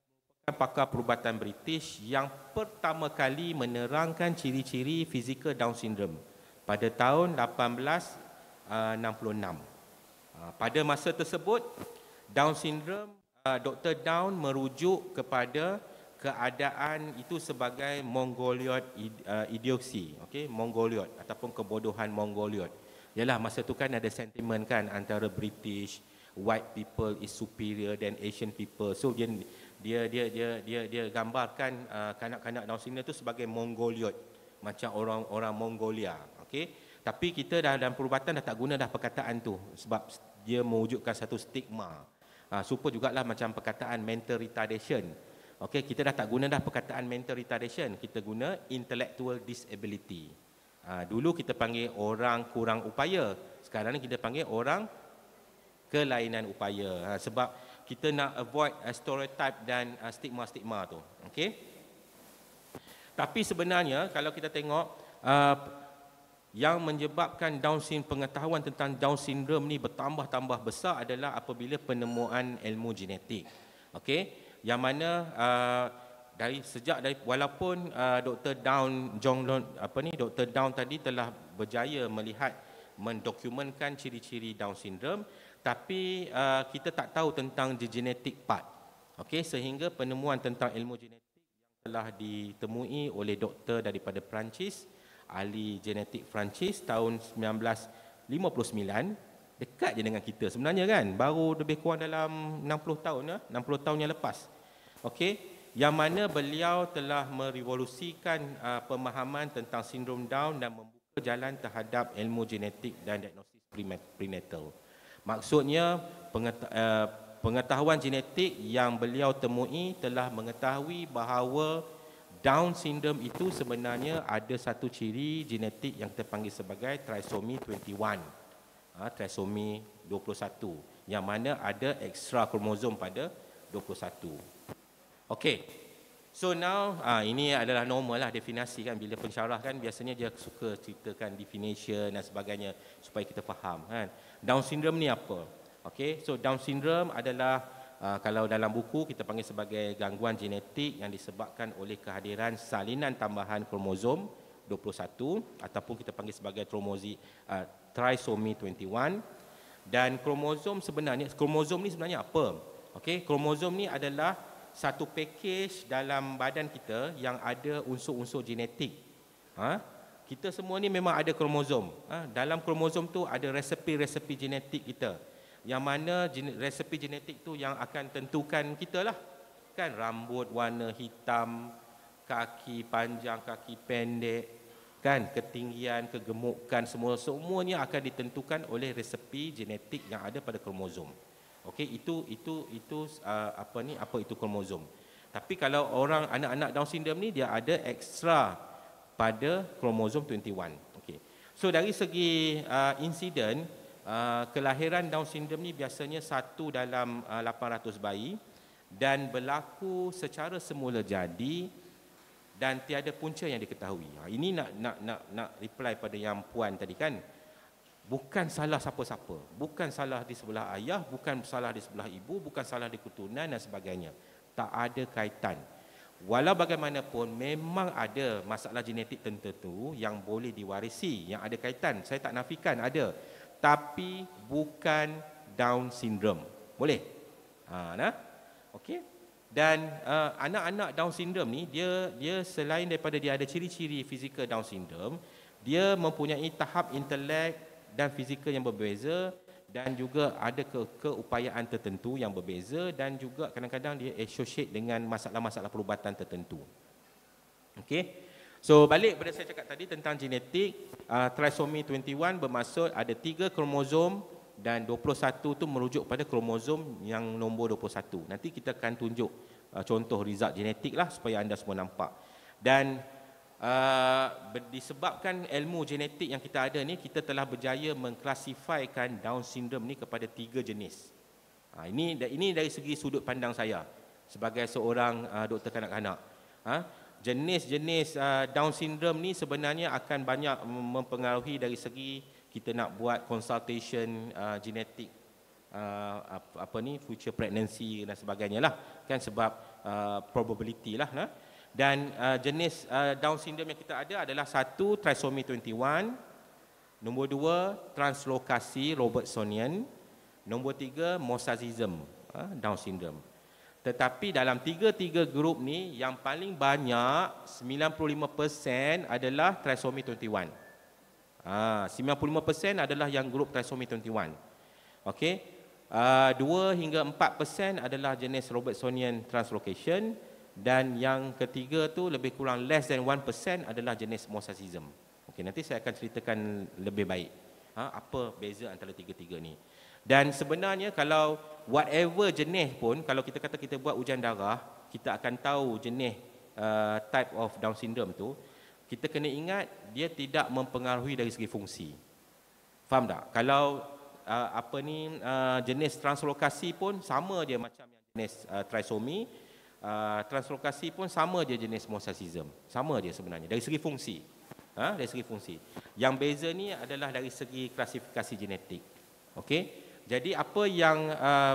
pakar perubatan British yang pertama kali menerangkan ciri-ciri fizikal Down syndrome pada tahun 1866. Pada masa tersebut, Down syndrome, Dr. Down merujuk kepada keadaan itu sebagai Mongoloid idiocy, Mongoloid ataupun kebodohan Mongoloid. Yalah, masa tu kan ada sentimen kan antara British, white people is superior than Asian people. So dia gambarkan kanak-kanak Down syndrome itu sebagai Mongoloid, macam orang Mongolia. Tapi kita dalam perubatan dah tak guna dah perkataan tu sebab dia mewujudkan satu stigma. Super jugalah macam perkataan mental retardation. Okey, kita dah tak guna dah perkataan mental retardation, kita guna intellectual disability. Dulu kita panggil orang kurang upaya, sekarang ni kita panggil orang kelainan upaya. Sebab kita nak avoid stereotype dan stigma-stigma tu. Okey. Tapi sebenarnya kalau kita tengok yang menyebabkan pengetahuan tentang Down syndrome ni bertambah-tambah besar adalah apabila penemuan ilmu genetik. Okey. Yang mana walaupun Dr. Dr. Down tadi telah berjaya mendokumentkan ciri-ciri Down syndrome, tapi kita tak tahu tentang the genetic part. Okey, sehingga penemuan tentang ilmu genetik yang telah ditemui oleh doktor daripada Perancis, ahli genetik Perancis tahun 1959, dekat je dengan kita sebenarnya kan, baru lebih kurang dalam 60 tahun 60 tahun yang lepas. Okey, yang mana beliau telah merevolusikan pemahaman tentang sindrom Down dan membuka jalan terhadap ilmu genetik dan diagnosis prenatal. Maksudnya pengetahuan genetik yang beliau temui telah mengetahui bahawa Down syndrome itu sebenarnya ada satu ciri genetik yang kita panggil sebagai trisomy 21. Trisomy 21, yang mana ada ekstra kromosom pada 21. Okey. So now ini adalah normal lah definisi kan, bila pensyarah kan biasanya dia suka ceritakan definition dan sebagainya supaya kita faham kan. Down syndrome ni apa? Okey, so Down syndrome adalah kalau dalam buku kita panggil sebagai gangguan genetik yang disebabkan oleh kehadiran salinan tambahan kromosom 21 ataupun kita panggil sebagai trisomy 21. Dan kromosom ni sebenarnya apa? Okey, kromosom ni adalah satu package dalam badan kita yang ada unsur-unsur genetik. Kita semua ni memang ada kromosom. Dalam kromosom tu ada resepi-resepi genetik kita. Yang mana resepi genetik tu yang akan tentukan kita lah. Kan rambut warna hitam, kaki panjang, kaki pendek, kan ketinggian, kegemukan, semuanya akan ditentukan oleh resepi genetik yang ada pada kromosom. Okey, itu apa itu kromosom. Tapi kalau anak-anak Down syndrome ni dia ada ekstra pada kromosom 21. Okey. So dari segi insiden kelahiran Down syndrome ni biasanya 1 dalam 800 bayi dan berlaku secara semula jadi dan tiada punca yang diketahui. Ini nak reply pada yang puan tadi kan. Bukan salah siapa-siapa. Bukan salah di sebelah ayah, bukan salah di sebelah ibu, bukan salah di keturunan dan sebagainya. Tak ada kaitan. Walau bagaimanapun memang ada masalah genetik tertentu yang boleh diwarisi, yang ada kaitan. Saya tak nafikan ada. Tapi bukan Down syndrome. Boleh? Okey. Dan anak-anak Down syndrome ni dia selain daripada dia ada ciri-ciri fizikal Down syndrome, dia mempunyai tahap intelek dan fizikal yang berbeza dan juga ada keupayaan tertentu yang berbeza dan juga kadang-kadang dia associate dengan masalah-masalah perubatan tertentu. Okey. So balik pada saya cakap tadi tentang genetik, trisomy 21 bermaksud ada 3 kromosom dan 21 tu merujuk pada kromosom yang nombor 21. Nanti kita akan tunjuk contoh result genetik lah supaya anda semua nampak. Dan disebabkan ilmu genetik yang kita ada ni, kita telah berjaya mengklasifikasikan Down syndrome ni kepada 3 jenis. Ini dari segi sudut pandang saya sebagai seorang doktor kanak-kanak. Jenis-jenis Down syndrome ni sebenarnya akan banyak mempengaruhi dari segi kita nak buat consultation genetik future pregnancy dan sebagainya lah kan, sebab probability lah. Dan jenis Down syndrome yang kita ada adalah 1 trisomy 21, nombor 2 translokasi Robertsonian, nombor 3 mosaicism Down syndrome. Tetapi dalam 3 grup ni yang paling banyak 95% adalah trisomy 21. 95% adalah yang grup trisomy 21. Okey. 2 hingga 4% adalah jenis Robertsonian translocation dan yang ketiga tu lebih kurang less than 1% adalah jenis mosaicism. Okey, nanti saya akan ceritakan lebih baik apa beza antara 3 ni. Dan sebenarnya kalau whatever jenis pun, kalau kita kata kita buat ujian darah, kita akan tahu jenis type of Down syndrome tu, kita kena ingat dia tidak mempengaruhi dari segi fungsi. Faham tak? Kalau jenis translokasi pun sama je macam yang jenis trisomi. Translokasi pun sama je jenis mosaicism. Sama je sebenarnya dari segi fungsi. Dari segi fungsi. Yang beza ni adalah dari segi klasifikasi genetik. Okey. Jadi apa yang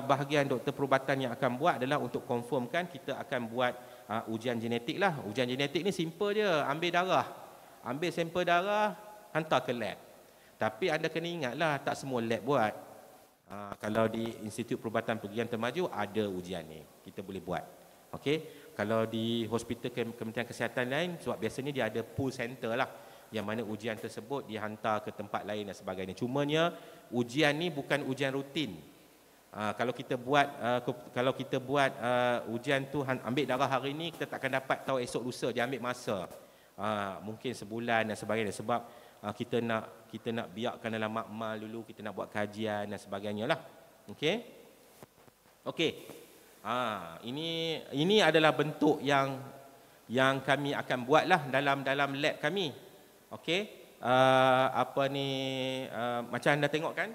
bahagian doktor perubatan yang akan buat adalah untuk confirmkan, kita akan buat ujian genetik lah. Ujian genetik ni simple je, ambil darah. Ambil sampel darah, hantar ke lab. Tapi anda kena ingatlah, tak semua lab buat. Kalau di Institut Perubatan Pergian Termaju ada ujian ni, kita boleh buat. Okey. Kalau di hospital Kementerian Kesihatan lain, sebab biasanya dia ada pool center lah, yang mana ujian tersebut dihantar ke tempat lain dan sebagainya. Cumanya ujian ni bukan ujian rutin. Kalau kita buat ujian tu ambil darah hari ni, kita takkan dapat tahu esok lusa, dia ambil masa. Mungkin sebulan dan sebagainya, sebab kita nak biarkan dalam makmal dulu, kita nak buat kajian dan sebagainya lah. Okey. Okey. Ini adalah bentuk yang kami akan buatlah dalam lab kami. Okey. Macam anda tengok kan,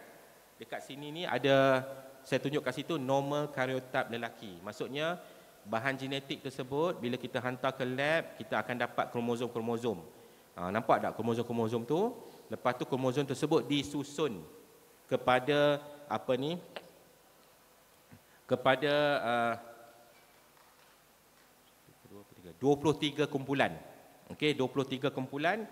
dekat sini ni ada, saya tunjuk kat situ, normal karyotype lelaki. Maksudnya bahan genetik tersebut bila kita hantar ke lab, kita akan dapat kromosom-kromosom. Nampak tak kromosom-kromosom tu? Lepas tu kromosom tersebut disusun kepada 23 kumpulan. Okey, 23 kumpulan.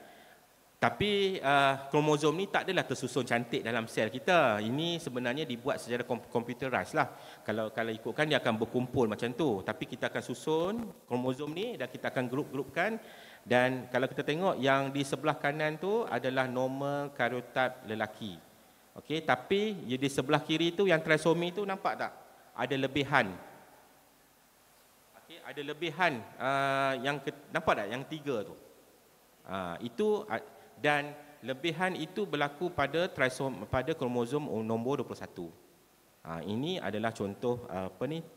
Tapi kromosom ni tak adalah tersusun cantik dalam sel kita. Ini sebenarnya dibuat secara computerized lah. Kalau ikutkan dia akan berkumpul macam tu. Tapi kita akan susun kromosom ni dan kita akan grupkan. Dan kalau kita tengok yang di sebelah kanan tu adalah normal karyotype lelaki. Okey, tapi di sebelah kiri tu yang trisomi tu, nampak tak? Ada lebihan. Okey, ada lebihan nampak tak yang 3 tu? Dan lebihan itu berlaku pada kromosom nombor 21. Ini adalah contoh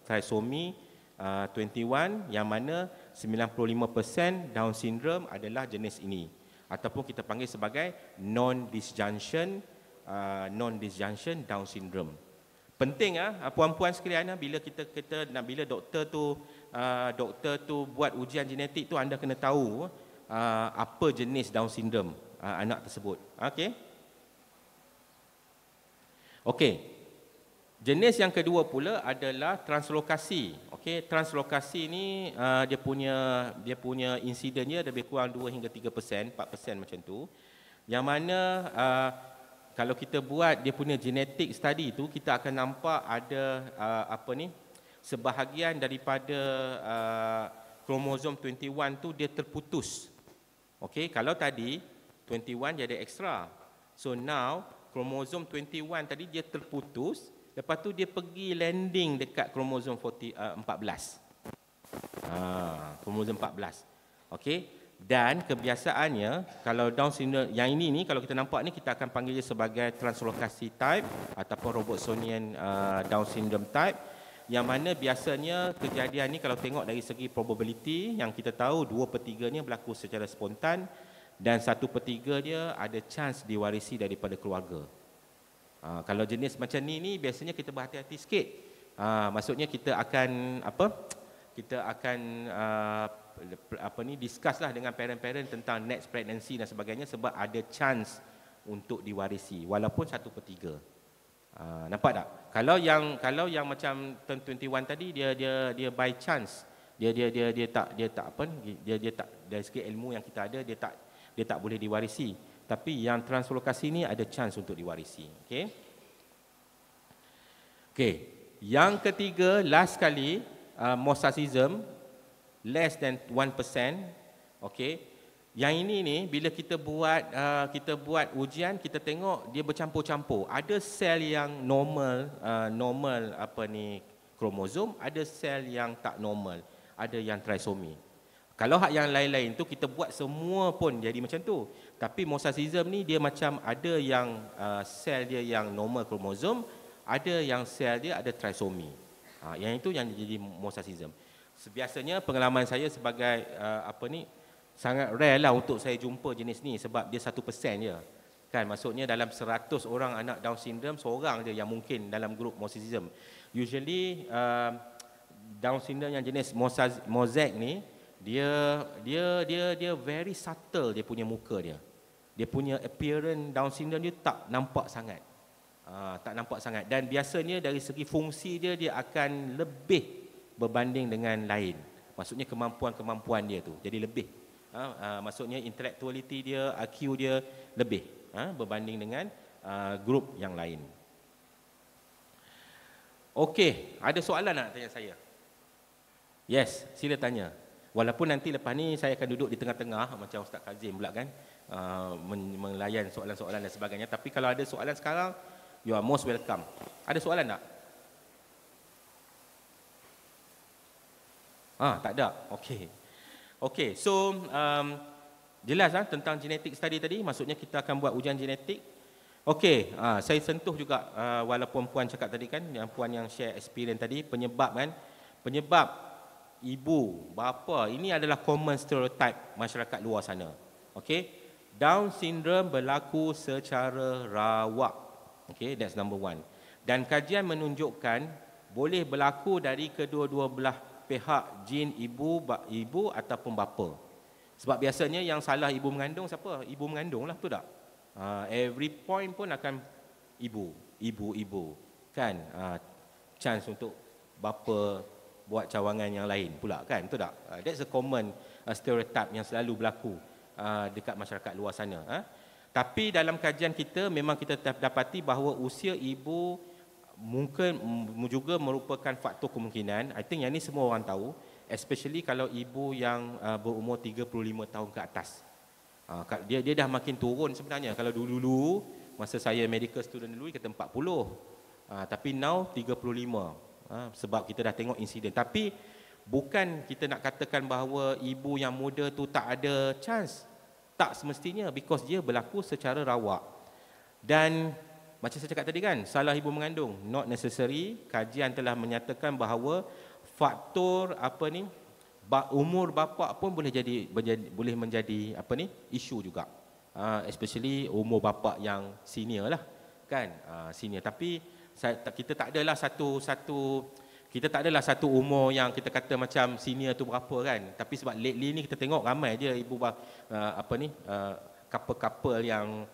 trisomi 21, yang mana 95% Down syndrome adalah jenis ini, ataupun kita panggil sebagai non-disjunction Down syndrome. Penting puan-puan sekalian, bila bila doktor tu buat ujian genetik tu, anda kena tahu apa jenis Down syndrome anak tersebut. Okey. Jenis yang kedua pula adalah translokasi. Okey, translokasi ni dia punya insidennya lebih kurang 2 hingga 3%, 4% macam tu. Yang mana kalau kita buat dia punya genetic study tu, kita akan nampak ada sebahagian daripada kromosom 21 tu dia terputus. Okey, kalau tadi 21 dia ada extra. So now kromosom 21 tadi dia terputus, lepas tu dia pergi landing dekat kromosom 14. Kromosom 14. Okey, dan kebiasaannya kalau Down syndrome yang ini ni, kalau kita nampak ni, kita akan panggil dia sebagai translokasi type ataupun Robertsonian Down syndrome type, yang mana biasanya kejadian ni kalau tengok dari segi probability, yang kita tahu 2/3-nya berlaku secara spontan dan 1/3 dia ada chance diwarisi daripada keluarga. Kalau jenis macam ni biasanya kita berhati-hati sikit. Maksudnya kita akan discuss lah dengan parent-parent tentang next pregnancy dan sebagainya, sebab ada chance untuk diwarisi walaupun 1/3. Nampak tak? Kalau yang macam 21 tadi dia by chance, dia tak dari segi ilmu yang kita ada, dia tak boleh diwarisi. Tapi yang translokasi ni ada chance untuk diwarisi. Okey. Yang ketiga, last kali, mosaicism less than 1%. Okey. Yang ini ni bila kita buat ujian, kita tengok dia bercampur-campur. Ada sel yang normal kromosom, ada sel yang tak normal, ada yang trisomi. Kalau hak yang lain-lain tu kita buat semua pun jadi macam tu. Tapi mosaicism ni dia macam ada yang sel dia yang normal kromosom, ada yang sel dia ada trisomi. Yang itu yang jadi mosaicism. Biasanya pengalaman saya sebagai sangat rare lah untuk saya jumpa jenis ni sebab dia 1% je. Kan, maksudnya dalam 100 orang anak Down syndrome, seorang je yang mungkin dalam grup mosaicism. Usually Down syndrome yang jenis mosaic ni, dia very subtle dia punya muka dia. Dia punya appearance Down syndrome dia tak nampak sangat. Tak nampak sangat, dan biasanya dari segi fungsi dia akan lebih berbanding dengan lain. Maksudnya kemampuan dia tu jadi lebih. Maksudnya intellectuality dia, IQ dia lebih berbanding dengan grup yang lain. Okey, ada soalan nak tanya saya? Yes, sila tanya. Walaupun nanti lepas ni saya akan duduk di tengah-tengah macam Ustaz Kazim pula kan, melayan soalan-soalan dan sebagainya. Tapi kalau ada soalan sekarang, you are most welcome. Ada soalan tak? Tak ada. Okey. So jelas tentang genetik study tadi, maksudnya kita akan buat ujian genetik. Okey, saya sentuh juga walaupun puan cakap tadi kan, yang puan yang share experience tadi, penyebab ibu, bapa, ini adalah common stereotype masyarakat luar sana. Okey, Down syndrome berlaku secara rawak. Okey, that's number one. Dan kajian menunjukkan boleh berlaku dari kedua-dua belah pihak jin ibu ataupun bapa. Sebab biasanya yang salah ibu mengandung siapa? Ibu mengandung lah, betul tak? Every point pun akan ibu kan. Chance untuk bapa buat cawangan yang lain pula kan, betul tak? That's a common stereotype yang selalu berlaku dekat masyarakat luar sana. Tapi dalam kajian kita memang kita dapati bahawa usia ibu mungkin juga merupakan faktor kemungkinan. I think yang ni semua orang tahu, especially kalau ibu yang berumur 35 tahun ke atas. Dia dah makin turun sebenarnya. Kalau dulu masa saya medical student dulu kata 40. Tapi now 35. Sebab kita dah tengok insiden. Tapi bukan kita nak katakan bahawa ibu yang muda tu tak ada chance. Tak semestinya, because dia berlaku secara rawak. Dan macam saya cakap tadi kan, salah ibu mengandung, not necessary. Kajian telah menyatakan bahawa faktor umur bapa pun boleh menjadi isu juga. Especially umur bapa yang senior lah kan, senior. Tapi kita tak adalah satu umur yang kita kata macam senior tu berapa kan. Tapi sebab lately ni kita tengok ramai je ibu couple yang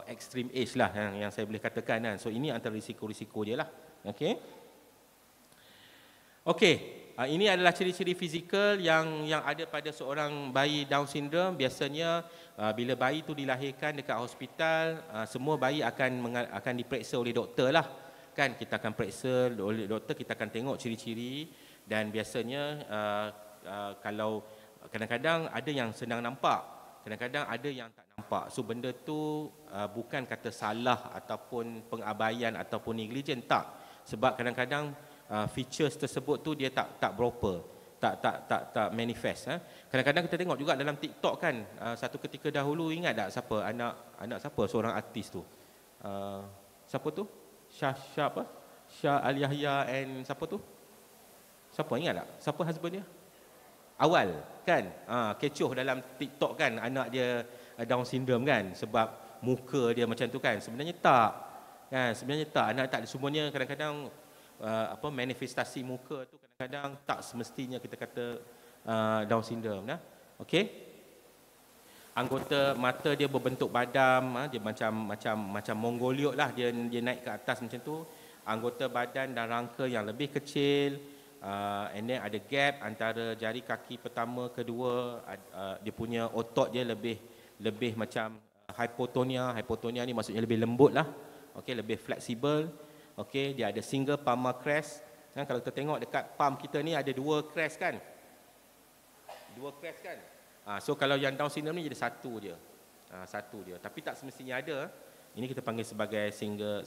extreme age lah yang saya boleh katakan kan. So ini antara risiko-risiko dia lah. Okey, ini adalah ciri-ciri fizikal yang ada pada seorang bayi Down syndrome. Biasanya bila bayi tu dilahirkan dekat hospital, semua bayi akan diperiksa oleh doktor lah kan. Kita akan periksa oleh doktor, kita akan tengok ciri-ciri, dan biasanya kalau kadang-kadang ada yang senang nampak, kadang-kadang ada yang tak nampak. So benda tu bukan kata salah ataupun pengabaian ataupun negligent, tak. Sebab kadang-kadang features tersebut tu dia tak proper, tak manifest. Kadang-kadang kita tengok juga dalam TikTok kan, satu ketika dahulu, ingat tak siapa anak siapa seorang artis tu? Siapa tu? Syah Al-Yahya and siapa tu? Siapa ingat tak? Siapa husband dia? Awal kan, kecoh dalam TikTok kan, anak dia Down syndrome kan, sebab muka dia macam tu kan. Sebenarnya tak kan, anak tak semuanya. Kadang-kadang manifestasi muka tu kadang-kadang tak semestinya kita kata Down syndrome nah. Okey, anggota mata dia berbentuk badam, dia macam mongoliot lah, dia naik ke atas macam tu. Anggota badan dan rangka yang lebih kecil, and then ada gap antara jari kaki pertama kedua. Dia punya otot dia lebih macam hypotonia ni maksudnya lebih lembut lah. Okey, lebih fleksibel. Okey, dia ada single palmar crest. Kalau kita tengok dekat palm kita ni ada dua crest kan. So kalau yang Down syndrome ni jadi satu je. Tapi tak semestinya ada. Ini kita panggil sebagai single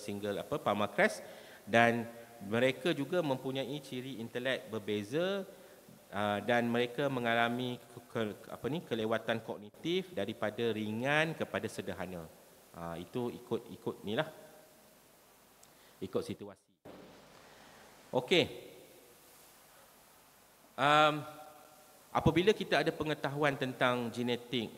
palmar crest. Dan mereka juga mempunyai ciri intelek berbeza, dan mereka mengalami kelewatan kognitif daripada ringan kepada sederhana. Itu ikut ni lah. Ikut situasi. Okey. Apabila kita ada pengetahuan tentang genetik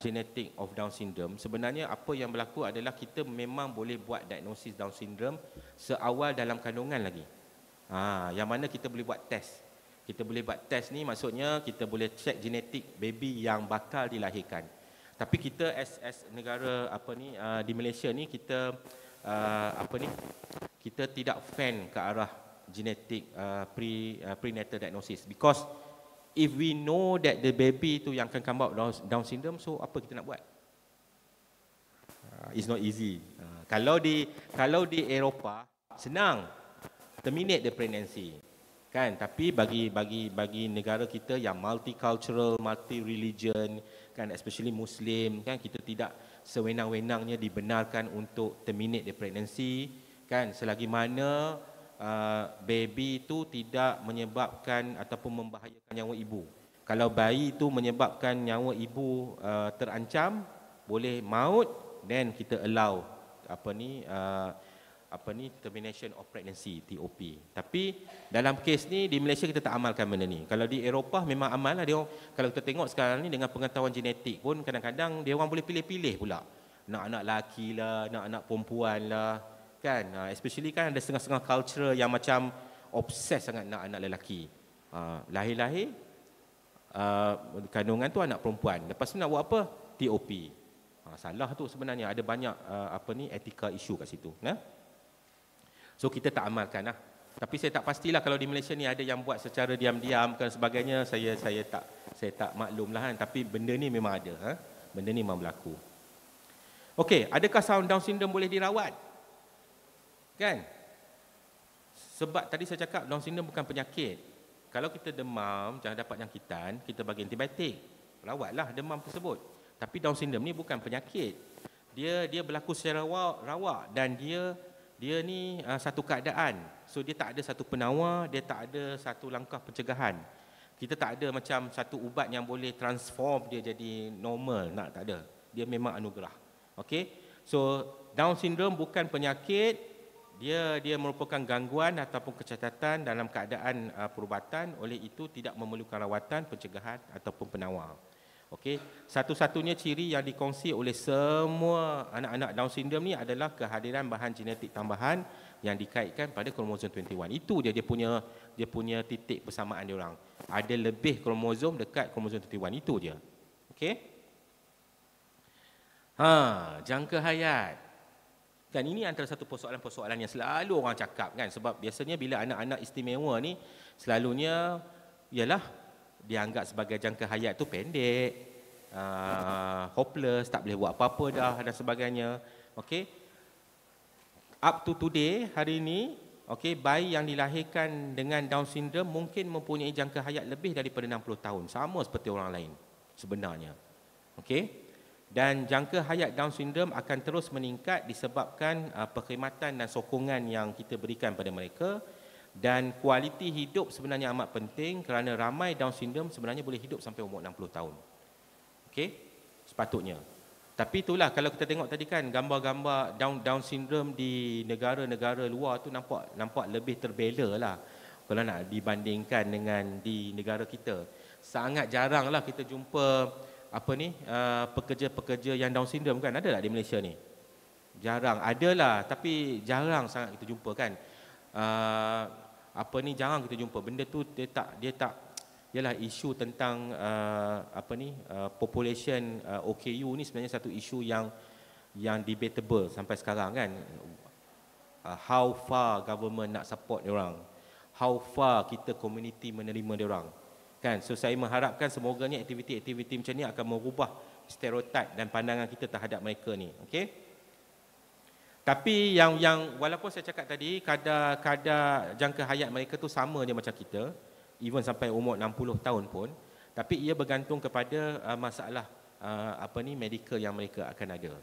genetik of Down syndrome, sebenarnya apa yang berlaku adalah kita memang boleh buat diagnosis Down syndrome seawal dalam kandungan lagi. Yang mana kita boleh buat test. Kita boleh buat test ni maksudnya kita boleh cek genetik baby yang bakal dilahirkan. Tapi kita as negara di Malaysia ni kita kita tidak fan ke arah genetik prenatal diagnosis, because if we know that the baby tu yang akan come out Down syndrome, so apa kita nak buat? It's not easy. Kalau di Eropah senang, terminate the pregnancy, kan? Tapi bagi negara kita yang multicultural, multi religion, kan, especially Muslim, kan, kita tidak sewenang-wenangnya dibenarkan untuk terminate the pregnancy, kan, selagi mana baby itu tidak menyebabkan ataupun membahayakan nyawa ibu. Kalau bayi itu menyebabkan nyawa ibu terancam, boleh maut, then kita allow termination of pregnancy, TOP. Tapi dalam kes ni di Malaysia kita tak amalkan benda ni. Kalau di Eropah memang amal lah dia. Kalau kita tengok sekarang ni dengan pengetahuan genetik pun kadang-kadang dia orang boleh pilih-pilih pula. Nak anak lelaki lah, nak anak perempuan lah. Kan, especially kan ada setengah-setengah culture yang macam obses sangat nak anak lelaki. Lahir-lahir kandungan tu anak perempuan, lepas tu nak buat apa? TOP. Salah tu sebenarnya, ada banyak ethical issue kat situ, nah? So kita tak amalkan lah. Tapi saya tak pastilah kalau di Malaysia ni ada yang buat secara diam-diam dan sebagainya, saya tak maklum lah kan. Tapi benda ni memang ada, benda ni memang berlaku. Okey, adakah Down syndrome boleh dirawat? Kan? Sebab tadi saya cakap Down syndrome bukan penyakit. Kalau kita demam, jangan dapat jangkitan, kita bagi antibiotik. Rawatlah demam tersebut. Tapi Down syndrome ni bukan penyakit. Dia berlaku secara rawak dan dia ni satu keadaan. So dia tak ada satu penawar, dia tak ada satu langkah pencegahan. Kita tak ada macam satu ubat yang boleh transform dia jadi normal, tak ada. Dia memang anugerah. Okey? So Down syndrome bukan penyakit. Dia merupakan gangguan ataupun kecacatan dalam keadaan perubatan, oleh itu tidak memerlukan rawatan, pencegahan ataupun penawar. Okey, satu-satunya ciri yang dikongsi oleh semua anak-anak Down syndrome ni adalah kehadiran bahan genetik tambahan yang dikaitkan pada kromosom 21. Itu dia punya titik persamaan dia orang. Ada lebih kromosom dekat kromosom 21, itu dia. Okey? Jangka hayat. Kan ini antara satu persoalan-persoalan yang selalu orang cakap kan, sebab biasanya bila anak-anak istimewa ni selalunya ialah dianggap sebagai jangka hayat tu pendek, hopeless, tak boleh buat apa-apa dah dan sebagainya. Okey. Up to today, hari ini, okey, bayi yang dilahirkan dengan Down syndrome mungkin mempunyai jangka hayat lebih daripada 60 tahun, sama seperti orang lain sebenarnya. Okey. Dan jangka hayat Down syndrome akan terus meningkat disebabkan perkhidmatan dan sokongan yang kita berikan pada mereka, dan kualiti hidup sebenarnya amat penting kerana ramai Down syndrome sebenarnya boleh hidup sampai umur 60 tahun. Okey, sepatutnya. Tapi itulah, kalau kita tengok tadi kan gambar-gambar Down syndrome di negara-negara luar tu nampak lebih terbela lah kalau nak dibandingkan dengan di negara kita. Sangat jaranglah kita jumpa pekerja-pekerja yang Down syndrome kan, ada tak di Malaysia ni? Jarang, adalah, tapi jarang sangat kita jumpa kan. Jarang kita jumpa. Benda tu dia tak ialah isu tentang population OKU ni sebenarnya satu isu yang debatable sampai sekarang kan. How far government nak support dia orang? How far kita community menerima dia orang? Kan, so saya mengharapkan semoganya aktiviti-aktiviti macam ni akan merubah stereotip dan pandangan kita terhadap mereka ni. Okey. Tapi yang walaupun saya cakap tadi kadar jangka hayat mereka tu sama je macam kita, even sampai umur 60 tahun pun, tapi ia bergantung kepada masalah medical yang mereka akan ada.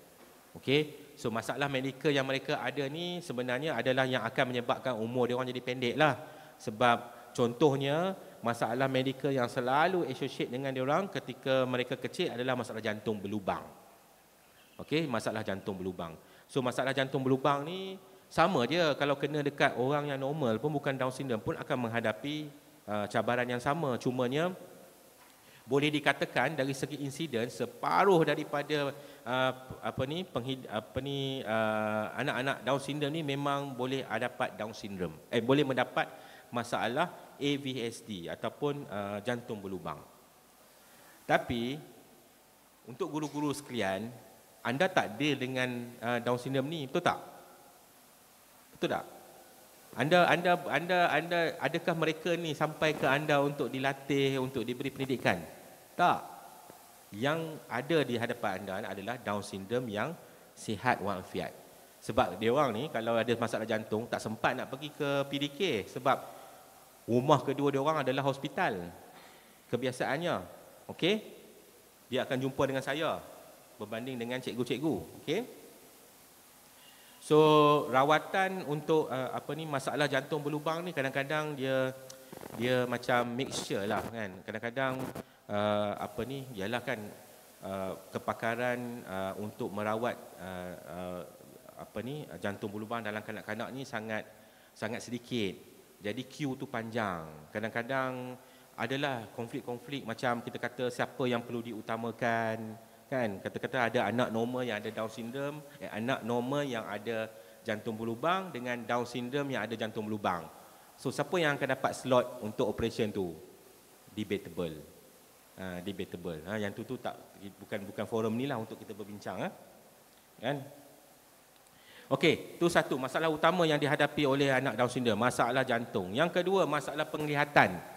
Okey. So masalah medical yang mereka ada ni sebenarnya adalah yang akan menyebabkan umur dia orang jadi pendek lah. Sebab contohnya masalah medical yang selalu associate dengan diorang ketika mereka kecil adalah masalah jantung berlubang. Okey, masalah jantung berlubang. So masalah jantung berlubang ni sama dia kalau kena dekat orang yang normal pun, bukan Down syndrome pun akan menghadapi cabaran yang sama. Cumanya boleh dikatakan dari segi insiden separuh daripada anak-anak Down syndrome ni memang boleh dapat Down syndrome. Boleh mendapat masalah AVSD ataupun jantung berlubang. Tapi untuk guru-guru sekalian, anda tak deal dengan Down syndrome ni, betul tak? Betul tak? Anda adakah mereka ni sampai ke anda untuk dilatih, untuk diberi pendidikan? Tak. Yang ada di hadapan anda adalah Down syndrome yang sihat walafiat. Sebab dia orang ni kalau ada masalah jantung tak sempat nak pergi ke PDK sebab rumah kedua dia orang adalah hospital. Kebiasaannya, okey? Dia akan jumpa dengan saya berbanding dengan cikgu-cikgu, okey? So rawatan untuk masalah jantung berlubang ni kadang-kadang dia macam mixture lah kan. Kadang-kadang ialah kan kepakaran untuk merawat jantung berlubang dalam kanak-kanak ni sangat sedikit. Jadi queue tu panjang. Kadang-kadang adalah konflik-konflik macam kita kata siapa yang perlu diutamakan. Kan, kata-kata ada anak normal yang ada Down syndrome, anak normal yang ada jantung berlubang dengan Down syndrome yang ada jantung berlubang. So siapa yang akan dapat slot untuk operation tu? Debatable. Debatable. Yang tu tak bukan forum ni lah untuk kita berbincang. Kan? Okey, tu satu masalah utama yang dihadapi oleh anak Down syndrome, masalah jantung. Yang kedua, masalah penglihatan.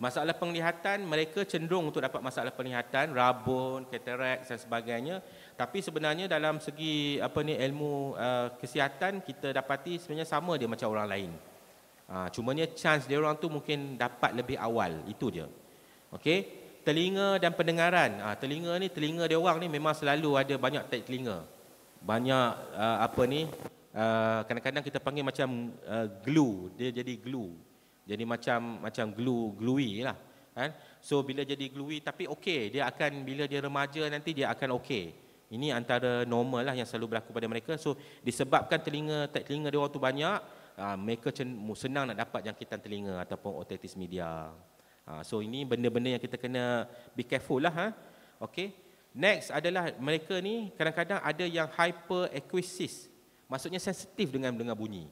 Masalah penglihatan, mereka cenderung untuk dapat masalah penglihatan, rabun, katarak dan sebagainya. Tapi sebenarnya dalam segi ilmu kesihatan, kita dapati sebenarnya sama dia macam orang lain. Cumanya chance dia orang tu mungkin dapat lebih awal, itu je. Okey, telinga dan pendengaran. Telinga dia orang ni memang selalu ada banyak tarik telinga. Banyak kadang-kadang kita panggil macam glue, dia jadi glue. Jadi macam gluey lah kan. So bila jadi gluey tapi okey, dia akan bila dia remaja nanti dia akan okey. Ini antara normal lah yang selalu berlaku pada mereka. So disebabkan telinga dia orang tu banyak, mereka senang nak dapat jangkitan telinga ataupun otitis media. So ini benda-benda yang kita kena be careful lah. Okey. Next adalah mereka ni kadang-kadang ada yang hyperacusis. Maksudnya sensitif dengan bunyi.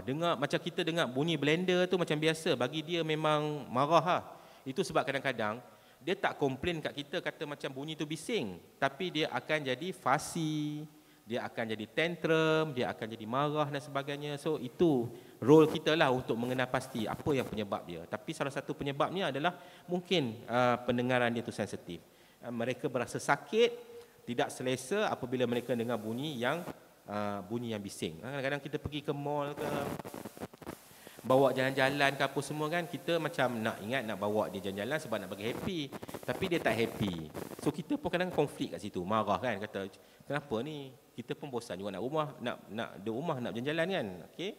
Dengar macam kita dengar bunyi blender tu macam biasa, bagi dia memang marah . Itu sebab kadang-kadang dia tak komplain kat kita kata macam bunyi tu bising, tapi dia akan jadi fussy, dia akan jadi tantrum, dia akan jadi marah dan sebagainya. So itu role kita lah untuk mengenal pasti apa yang penyebab dia. Tapi salah satu penyebabnya adalah mungkin pendengaran dia tu sensitif. Mereka berasa sakit, tidak selesa apabila mereka dengar bunyi yang bising. Kadang-kadang kita pergi ke mall ke, bawa jalan-jalan ke apa semua kan, kita macam nak bawa dia jalan-jalan sebab nak bagi happy, tapi dia tak happy. So kita pun kadang konflik kat situ, marah kan, kata kenapa ni, kita pun bosan juga nak rumah nak jalan-jalan kan. Okey.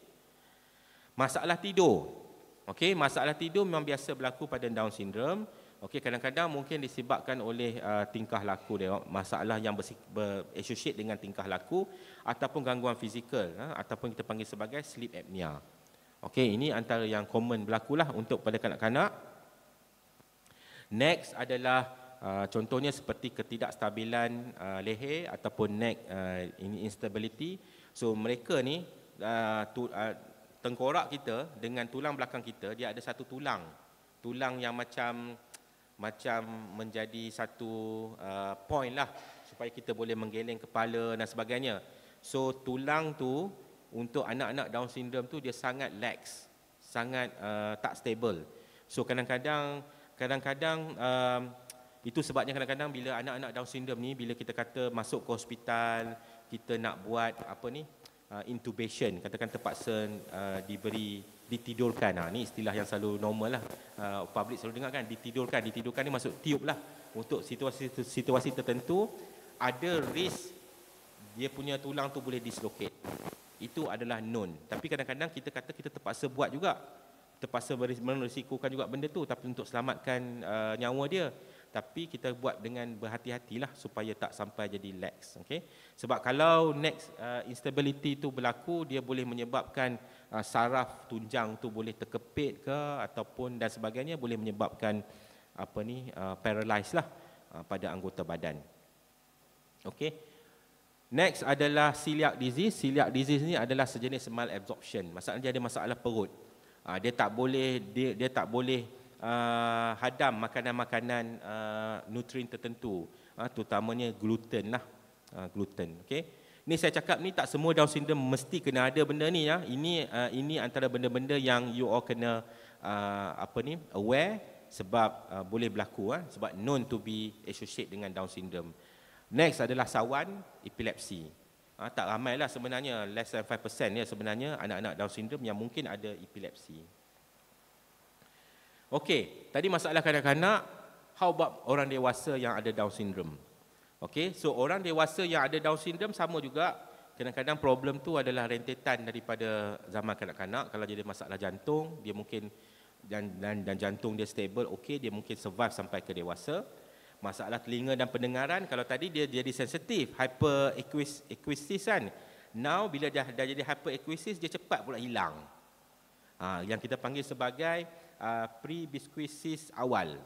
Masalah tidur. Okey, masalah tidur memang biasa berlaku pada Down syndrome. Okey, kadang-kadang mungkin disebabkan oleh tingkah laku dia, masalah yang associate dengan tingkah laku ataupun gangguan fizikal, ataupun kita panggil sebagai sleep apnea. Okey, ini antara yang common berlakulah untuk pada kanak-kanak. Next adalah contohnya seperti ketidakstabilan leher ataupun neck instability. So mereka ni tengkorak kita dengan tulang belakang kita, dia ada satu tulang yang macam menjadi satu point lah supaya kita boleh menggeleng kepala dan sebagainya. So tulang tu untuk anak-anak Down syndrome tu dia sangat lax, sangat tak stable. So kadang-kadang itu sebabnya kadang-kadang bila anak-anak Down syndrome ni, bila kita kata masuk ke hospital, kita nak buat intubation, katakan terpaksa ditidurkan. Ni istilah yang selalu normal lah, public selalu dengar kan, ditidurkan ni masuk tiup lah. Untuk situasi tertentu ada risk dia punya tulang tu boleh dislocate. Itu adalah known. Tapi kadang-kadang kita kata kita terpaksa buat juga, terpaksa merisikokan juga benda tu, tapi untuk selamatkan nyawa dia. tapi kita buat dengan berhati-hatilah supaya tak sampai jadi lax. Okay? Sebab kalau next instability tu berlaku, dia boleh menyebabkan saraf tunjang tu boleh terkepit ke ataupun dan sebagainya, boleh menyebabkan paralyze lah pada anggota badan. Okay. Next adalah celiac disease. Celiac disease ni adalah sejenis malabsorption. Masalahnya dia ada masalah perut. Dia tak boleh hadam makanan-makanan nutrien tertentu, terutamanya gluten lah, gluten. Okay. Ni saya cakap ni tak semua Down syndrome mesti kena ada benda ni ya. Ini antara benda-benda yang you all kena aware, sebab boleh berlaku sebab known to be associated dengan Down syndrome. Next adalah sawan, epilepsi. Tak ramailah sebenarnya, less than 5% ya sebenarnya anak-anak Down syndrome yang mungkin ada epilepsi. Okey, tadi masalah kanak-kanak, how about orang dewasa yang ada Down syndrome? Okey, so orang dewasa yang ada Down syndrome sama juga, kadang-kadang problem tu adalah rentetan daripada zaman kanak-kanak. Kalau dia ada masalah jantung, dia mungkin dan jantung dia stable, okey, dia mungkin survive sampai ke dewasa. Masalah telinga dan pendengaran, kalau tadi dia jadi sensitif, hyperacusis kan. Now bila dah jadi hyperacusis, dia cepat pula hilang. Yang kita panggil sebagai presbycusis awal.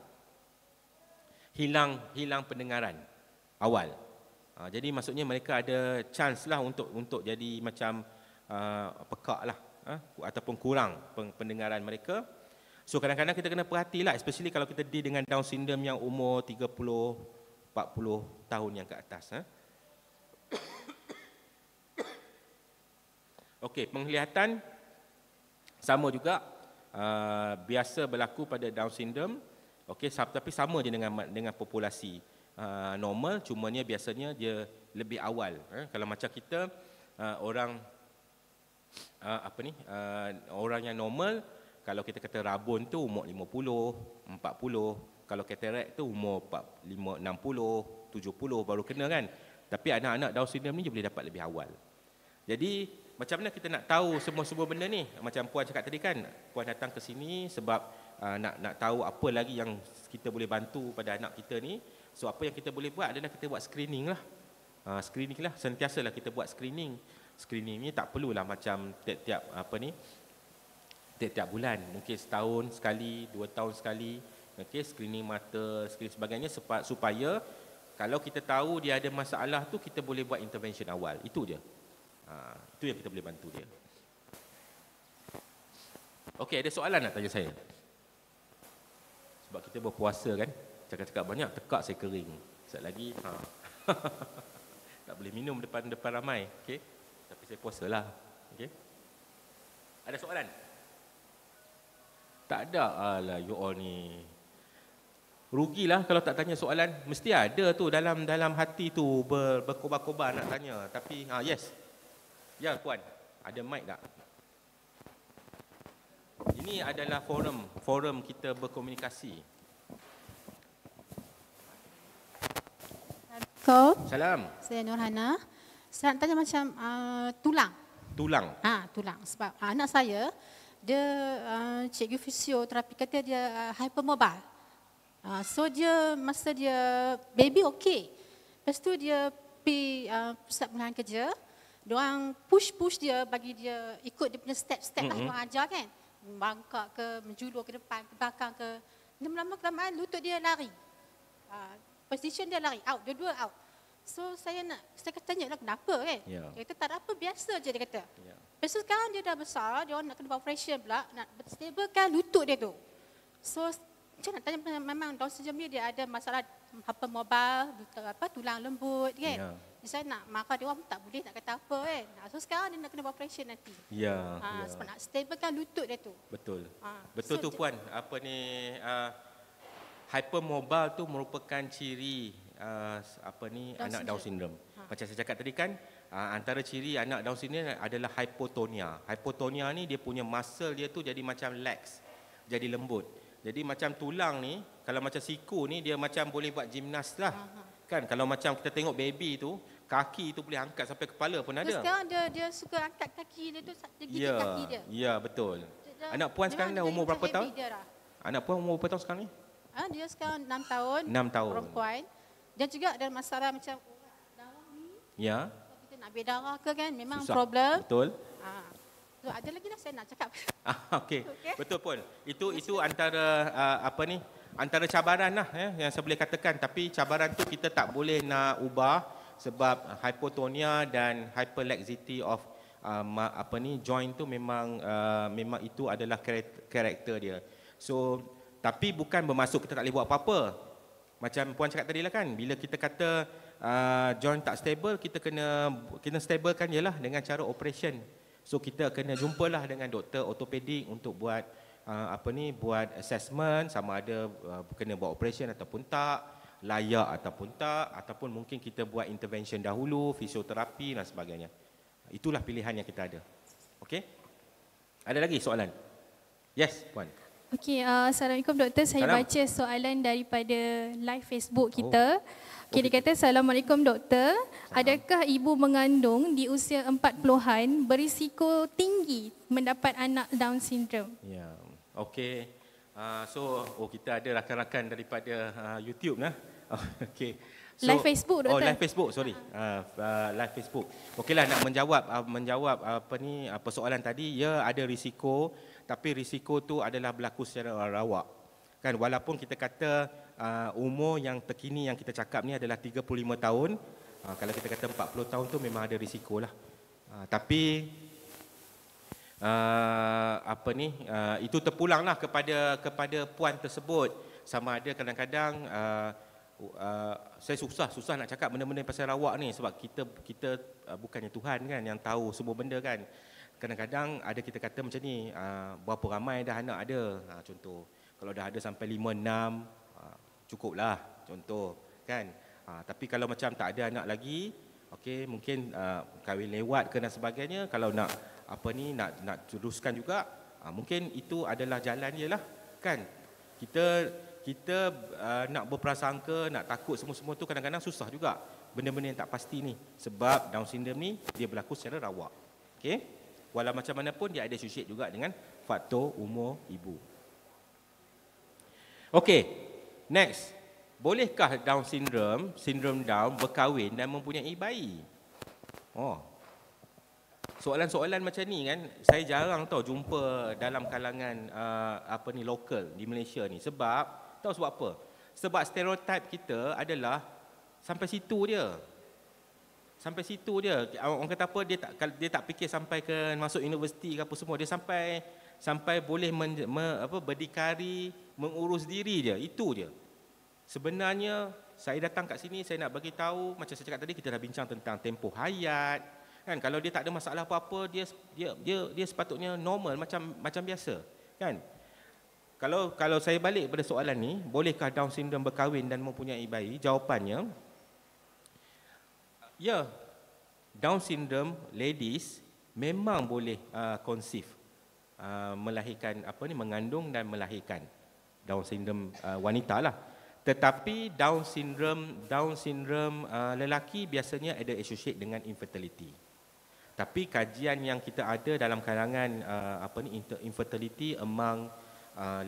Hilang pendengaran awal. Jadi maksudnya mereka ada chance lah untuk jadi macam pekak lah, ataupun kurang pendengaran mereka. So kadang-kadang kita kena perhatilah, especially kalau kita deal dengan Down syndrome yang umur 30, 40 tahun yang ke atas. Okey, penglihatan sama juga, biasa berlaku pada Down syndrome. Okey, tapi sama je dengan populasi normal, cumanya biasanya dia lebih awal. Kalau macam kita orang orang yang normal, kalau kita kata rabun tu umur 50, 40, kalau katarak tu umur 60, 70 baru kena kan. Tapi anak-anak Down syndrome ni dia boleh dapat lebih awal. Jadi macam mana kita nak tahu semua benda ni? Macam Puan cakap tadi kan, Puan datang ke sini sebab nak tahu apa lagi yang kita boleh bantu pada anak kita ni. So apa yang kita boleh buat adalah kita buat screening lah. Screening lah, sentiasalah kita buat screening. Screening ni tak perlulah macam tiap bulan, mungkin setahun sekali, 2 tahun sekali. Okay, screening mata, screening sebagainya, supaya kalau kita tahu dia ada masalah tu, kita boleh buat intervention awal. Itu je. Itu yang kita boleh bantu dia. Okey, ada soalan nak tanya saya? Sebab kita berpuasa kan, cakap-cakap banyak, tekak saya kering. Sekejap lagi, tak boleh minum depan ramai. Okey, tapi saya puasalah. Okey, ada soalan? Tak ada. Alah, you all ni rugilah kalau tak tanya soalan. Mesti ada tu dalam hati tu berkobar-kobar nak tanya. Tapi yes. Ya Puan, ada mic tak? Ini adalah forum kita berkomunikasi. Assalamualaikum. Salam. Saya Nurhana. Saya nak tanya macam tulang. Tulang. Tulang. Sebab anak saya, dia cikgu fisioterapi kata dia hypermobile. So dia masa dia baby okey. Lepas tu dia pergi pusat penilaian kerja. Diorang push dia, bagi dia ikut dia punya step-step lah diorang ajar kan. Bangkak ke, menjulur ke depan, ke belakang ke. Lama-lama lutut dia lari. Position dia lari, out, dua-dua out. So saya tanya lah kenapa kan. Yeah. Dia kata tak ada apa, biasa je dia kata. Yeah. Lepas tu sekarang dia dah besar, dia orang nak kena buat operation pula, nak stablekan lutut dia tu. So macam nak tanya, memang Down syndrome dia ada masalah hypermobile, tulang lembut kan. Yeah. Saya nak marah dia orang tak boleh nak kata apa kan. So sekarang dia nak kena buat operation nanti. Ya. Sebab nak stablekan lutut dia tu. Betul. Betul tu Puan. Hypermobile tu merupakan ciri anak Down syndrome. Macam saya cakap tadi kan, antara ciri anak Down syndrome adalah hypotonia. Hypotonia ni dia punya muscle dia tu jadi macam lax, jadi lembut. Jadi macam tulang ni, kalau macam siku ni dia macam boleh buat gimnas lah. Kan kalau macam kita tengok baby tu, kaki tu boleh angkat sampai kepala pun ada. Sekarang dia suka angkat kaki dia tu, dia gigit kaki dia. Ya, betul. Anak Puan sekarang dah umur berapa tahun? Anak Puan umur berapa tahun sekarang ni? Dia sekarang 6 tahun. 6 tahun. Perempuan. Dan juga ada masalah macam darah ni. Ya. Kita nak ambil darah ke kan, memang Susah. problem. Betul. So, ada lagi lah saya nak cakap. Okey. Betul pun. Itu antara antara cabaran lah yang saya boleh katakan, tapi cabaran tu kita tak boleh nak ubah sebab hypotonia dan hyperlaxity of joint tu memang itu adalah karakter dia. So tapi bukan bermaksud kita tak boleh buat apa-apa. Macam puan cakap tadi lah kan, bila kita kata joint tak stable, kita kena stablekan je lah dengan cara operation. So kita kena jumpalah dengan doktor ortopedik untuk buat buat assessment sama ada kena buat operation ataupun tak, layak ataupun tak, ataupun mungkin kita buat intervention dahulu, fisioterapi dan sebagainya. Itulah pilihan yang kita ada. Okey? Ada lagi soalan? Yes, puan. Okey, Assalamualaikum doktor. Saya baca soalan daripada live Facebook kita. Okey, dia kata, Assalamualaikum doktor. Adakah ibu mengandung di usia 40-an berisiko tinggi mendapat anak Down syndrome? Ya. Okey. Kita ada rakan-rakan daripada YouTube nah. Okey. Live Facebook doktor. Live Facebook, sorry. Live Facebook. Okeylah, nak menjawab persoalan tadi, ya ada risiko, tapi risiko tu adalah berlaku secara rawak. Kan walaupun kita kata umur yang terkini yang kita cakap ni adalah 35 tahun, kalau kita kata 40 tahun tu memang ada risiko lah. Tapi itu terpulanglah kepada puan tersebut, sama ada kadang-kadang saya susah nak cakap benda-benda pasal rawak ni sebab kita bukannya Tuhan kan yang tahu semua benda kan. Kadang-kadang ada kita kata macam ni, berapa ramai dah anak ada, contoh kalau dah ada sampai 5 6 cukuplah contoh kan. Tapi kalau macam tak ada anak lagi, okey, mungkin kahwin lewat ke dan sebagainya, kalau nak nak teruskan juga, mungkin itu adalah jalan je lah kan. Kita nak berprasangka, nak takut semua-semua tu kadang-kadang susah juga, benda-benda yang tak pasti ni, sebab Down syndrome ni dia berlaku secara rawak. Okey, walau macam mana pun dia ada associate juga dengan faktor umur ibu. Okey, next, bolehkah Down syndrome, sindrom Down berkahwin dan mempunyai bayi? Soalan-soalan macam ni kan saya jarang jumpa dalam kalangan lokal di Malaysia ni. Sebab tahu sebab apa? Sebab stereotip kita adalah sampai situ dia. Sampai situ dia. Orang kata apa, dia tak fikir sampai ke masuk universiti ke apa semua. Dia sampai boleh berdikari, mengurus diri dia. Itu dia. Sebenarnya saya datang kat sini, saya nak bagi tahu, macam saya cakap tadi, kita dah bincang tentang tempoh hayat. Kan, kalau dia tak ada masalah apa-apa, dia sepatutnya normal macam biasa, kan? Kalau saya balik pada soalan ni, bolehkah Down syndrome berkahwin dan mempunyai bayi? Jawapannya, ya, Down syndrome ladies memang boleh conceive, melahirkan mengandung dan melahirkan. Down syndrome wanita lah. Tetapi Down syndrome lelaki biasanya ada associate dengan infertility. Tapi kajian yang kita ada dalam kalangan infertility among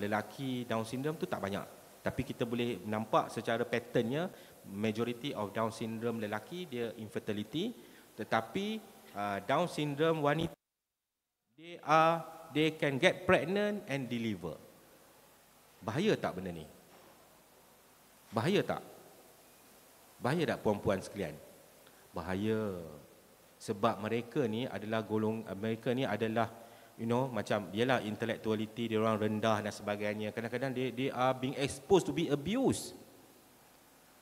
lelaki Down syndrome tu tak banyak. Tapi kita boleh nampak secara patternnya, majority of Down syndrome lelaki dia infertility, tetapi Down syndrome wanita they can get pregnant and deliver. Bahaya tak benda ni? Bahaya tak? Bahaya tak puan-puan sekalian? Bahaya. Sebab mereka ni adalah macam yalah, intellectuality dia orang rendah dan sebagainya. Kadang-kadang they are being exposed to be abused.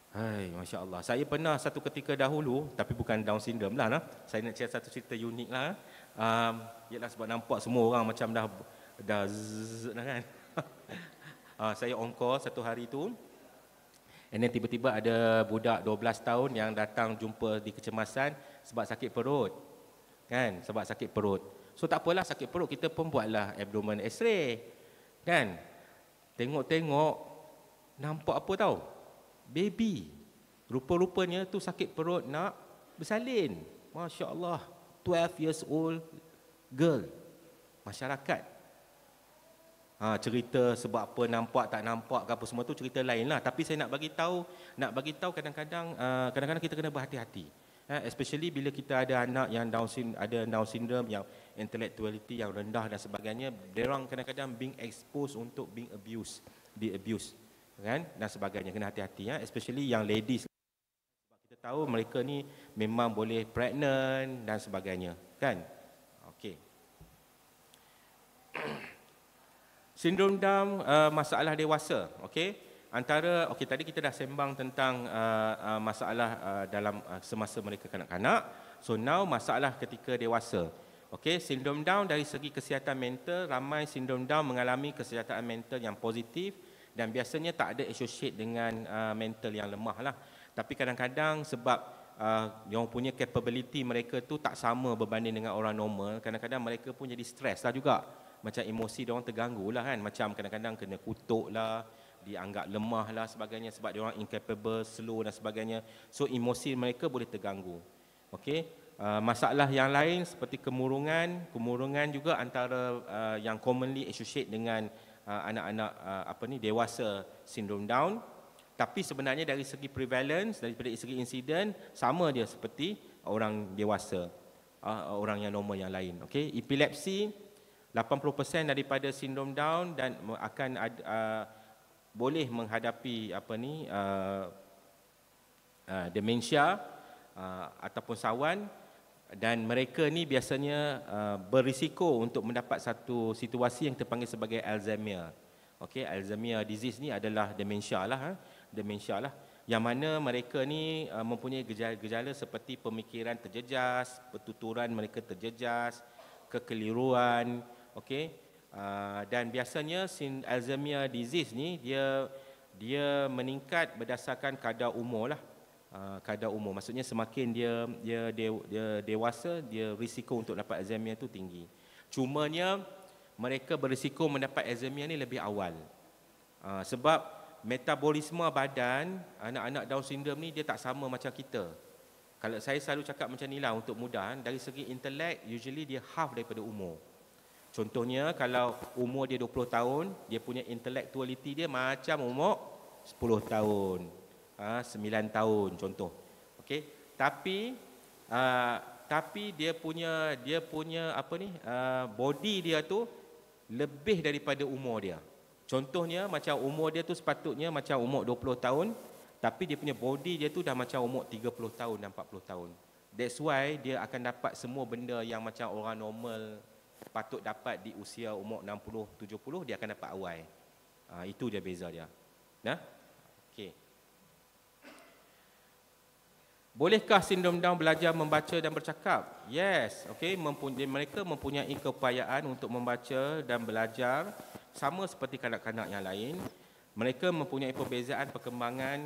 Hai, masya-Allah. Saya pernah satu ketika dahulu, tapi bukan Down syndrome lah. Saya nak cerita satu cerita unik lah. Yalah, sebab nampak semua orang macam dah zzz kan. Saya on call satu hari tu. And then tiba-tiba ada budak 12 tahun yang datang jumpa di kecemasan sebab sakit perut. Kan? Sebab sakit perut. So tak apalah, sakit perut kita pun buatlah abdomen x-ray. Kan? Tengok-tengok, nampak apa tahu? Baby. Rupa-rupanya tu sakit perut nak bersalin. Masya Allah. 12 years old girl. Masyarakat. cerita sebab apa nampak tak nampak ke apa semua tu cerita lain lah. Tapi saya nak bagi tahu kadang-kadang kita kena berhati-hati. Especially bila kita ada anak yang Down syndrome yang intellectuality yang rendah dan sebagainya, mereka kadang-kadang being exposed untuk being abused, kan, dan sebagainya. Kena hati-hati especially yang ladies. Sebab kita tahu mereka ni memang boleh pregnant dan sebagainya, kan. Okey. Sindrom Down, masalah dewasa, okey. Tadi kita dah sembang tentang masalah dalam semasa mereka kanak-kanak. So now masalah ketika dewasa. Okey, sindrom Down dari segi kesihatan mental, ramai sindrom Down mengalami kesihatan mental yang positif dan biasanya tak ada associate dengan mental yang lemah lah. Tapi kadang-kadang sebab yang punya capability mereka tu tak sama berbanding dengan orang normal, kadang-kadang mereka pun jadi stres lah juga. Macam emosi diorang terganggu lah kan. Macam kadang-kadang kena kutuk lah, dianggap lemah lah sebagainya sebab diorang incapable, slow dan sebagainya. So emosi mereka boleh terganggu. Okey. Masalah yang lain seperti kemurungan juga antara yang commonly associate dengan anak-anak dewasa sindrom Down. Tapi sebenarnya dari segi prevalence, daripada segi insiden sama dia seperti orang dewasa, orang yang normal yang lain. Okey, epilepsi 80% daripada sindrom Down dan akan boleh menghadapi demensia ataupun sawan, dan mereka ni biasanya berisiko untuk mendapat satu situasi yang terpanggil sebagai Alzheimer. Okey, Alzheimer disease ni adalah demensia lah, yang mana mereka ni mempunyai gejala-gejala seperti pemikiran terjejas, pertuturan mereka terjejas, kekeliruan. Okey, dan biasanya Alzheimer disease ni dia meningkat berdasarkan kadar umur lah. Kadar umur maksudnya semakin dia dewasa, dia risiko untuk dapat Alzheimer tu tinggi. Cumanya mereka berisiko mendapat Alzheimer ni lebih awal. Sebab metabolisme badan anak-anak Down syndrome ni dia tak sama macam kita. Kalau saya selalu cakap macam ni lah untuk mudah, dari segi intelek usually dia half daripada umur. Contohnya kalau umur dia 20 tahun, dia punya intellectuality dia macam umur 10 tahun, 9 tahun contoh. Okey, tapi dia punya body dia tu lebih daripada umur dia. Contohnya macam umur dia tu sepatutnya macam umur 20 tahun, tapi dia punya body dia tu dah macam umur 30 tahun dan 40 tahun. That's why dia akan dapat semua benda yang macam orang normal patut dapat di usia umur 60-70, dia akan dapat awal. Itu dia beza dia. Nah, okey. Bolehkah sindrom Down belajar membaca dan bercakap? Yes, okey. Mereka mempunyai keupayaan untuk membaca dan belajar sama seperti kanak-kanak yang lain. Mereka mempunyai perbezaan perkembangan